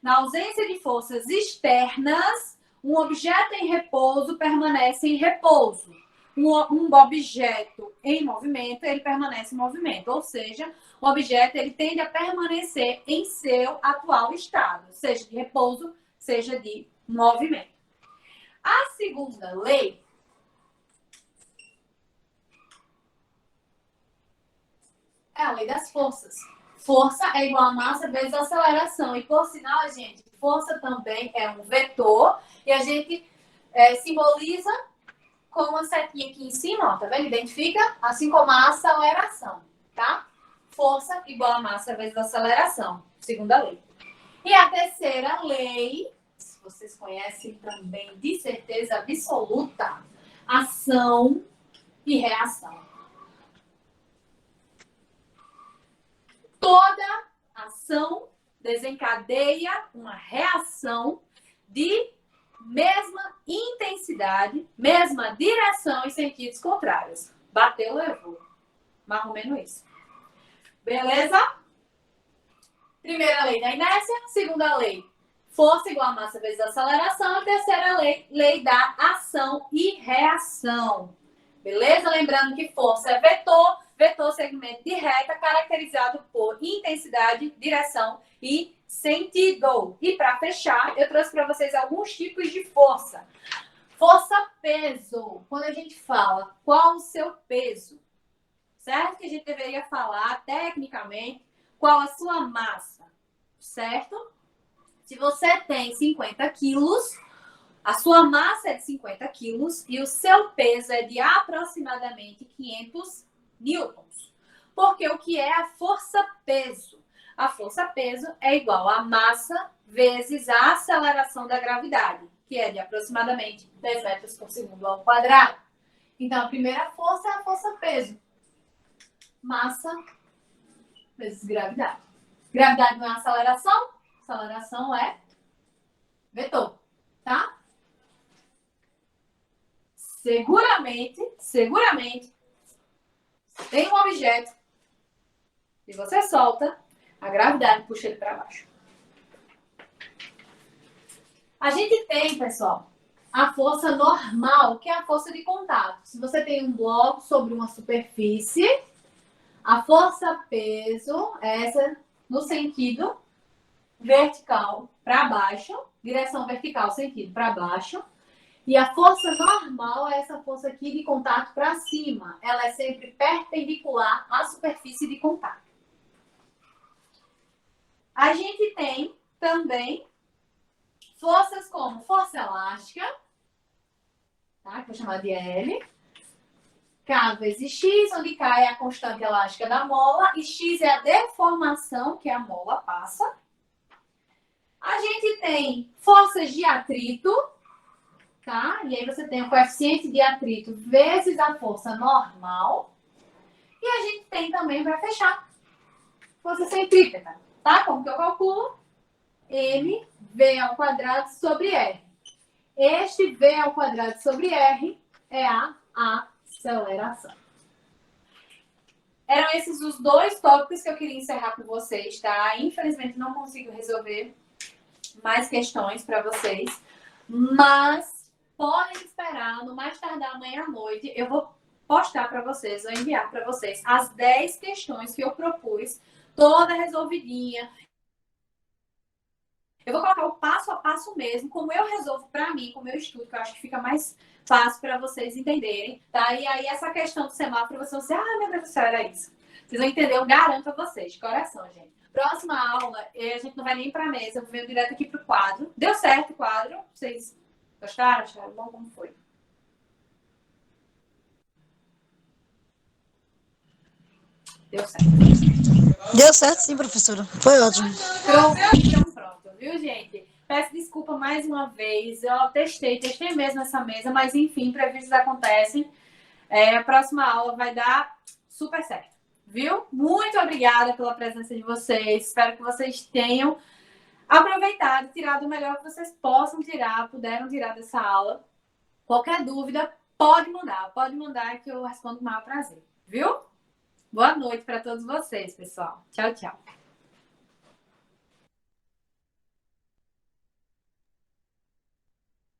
Na ausência de forças externas, um objeto em repouso permanece em repouso. Um objeto em movimento, ele permanece em movimento. Ou seja, o objeto ele tende a permanecer em seu atual estado, seja de repouso, seja de movimento. A segunda lei é a lei das forças. Força é igual a massa vezes aceleração. E, por sinal, gente, força também é um vetor. E a gente simboliza com uma setinha aqui em cima, ó, tá vendo? Identifica, assim como a aceleração, tá? Força igual a massa vezes aceleração, segunda lei. E a terceira lei, se vocês conhecem também de certeza absoluta, ação e reação. Toda ação desencadeia uma reação de mesma intensidade, mesma direção e sentidos contrários. Bateu, levou. Mais ou menos isso. Beleza? Primeira lei da inércia. Segunda lei, força igual a massa vezes aceleração. E terceira lei, lei da ação e reação. Beleza? Lembrando que força é vetor. Vetor segmento de reta caracterizado por intensidade, direção e sentido. E para fechar, eu trouxe para vocês alguns tipos de força. Força-peso. Quando a gente fala qual o seu peso, certo? Que a gente deveria falar tecnicamente qual a sua massa, certo? Se você tem 50 quilos, a sua massa é de 50 quilos e o seu peso é de aproximadamente 500 newtons. Porque o que é a força-peso? A força-peso é igual a massa vezes a aceleração da gravidade, que é de aproximadamente 10 metros por segundo ao quadrado. Então, a primeira força é a força-peso. Massa vezes gravidade. Gravidade não é aceleração? Aceleração é vetor, tá? Seguramente, tem um objeto e você solta, a gravidade puxa ele para baixo. A gente tem, pessoal, a força normal, que é a força de contato. Se você tem um bloco sobre uma superfície, a força-peso é essa no sentido vertical para baixo, direção vertical, sentido para baixo. E a força normal é essa força aqui de contato para cima. Ela é sempre perpendicular à superfície de contato. A gente tem também forças como força elástica, tá? Que vou chamar de L. K vezes X, onde K é a constante elástica da mola e X é a deformação que a mola passa. A gente tem forças de atrito, tá? E aí você tem o coeficiente de atrito vezes a força normal. E a gente tem também, para fechar, força centrípeta, tá? Como que eu calculo? mv ao quadrado sobre r. Este v ao quadrado sobre r é a aceleração. Eram esses os dois tópicos que eu queria encerrar com vocês, tá? Infelizmente não consigo resolver mais questões para vocês, mas podem esperar, no mais tardar amanhã à noite, eu vou postar para vocês, vou enviar para vocês as 10 questões que eu propus, toda resolvidinha. Eu vou colocar o passo a passo mesmo, como eu resolvo para mim, como eu estudo, que eu acho que fica mais fácil para vocês entenderem, tá? E aí essa questão do semáforo, vocês vão dizer, ah, meu Deus do céu, era isso. Vocês vão entender, eu garanto a vocês, de coração, gente. Próxima aula, a gente não vai nem para a mesa, eu venho direto aqui pro quadro. Deu certo o quadro? Vocês gostaram? Acharam bom? Como foi? Deu certo. Deu certo sim, professora. Foi ótimo. Pronto, viu, gente? Peço desculpa mais uma vez. Eu testei mesmo essa mesa, mas enfim, imprevistos acontecem. A próxima aula vai dar super certo, viu? Muito obrigada pela presença de vocês. Espero que vocês tenham aproveitado, tirado o melhor que vocês possam tirar, puderam tirar dessa aula. Qualquer dúvida, pode mandar que eu respondo com o maior prazer, viu? Boa noite para todos vocês, pessoal. Tchau, tchau.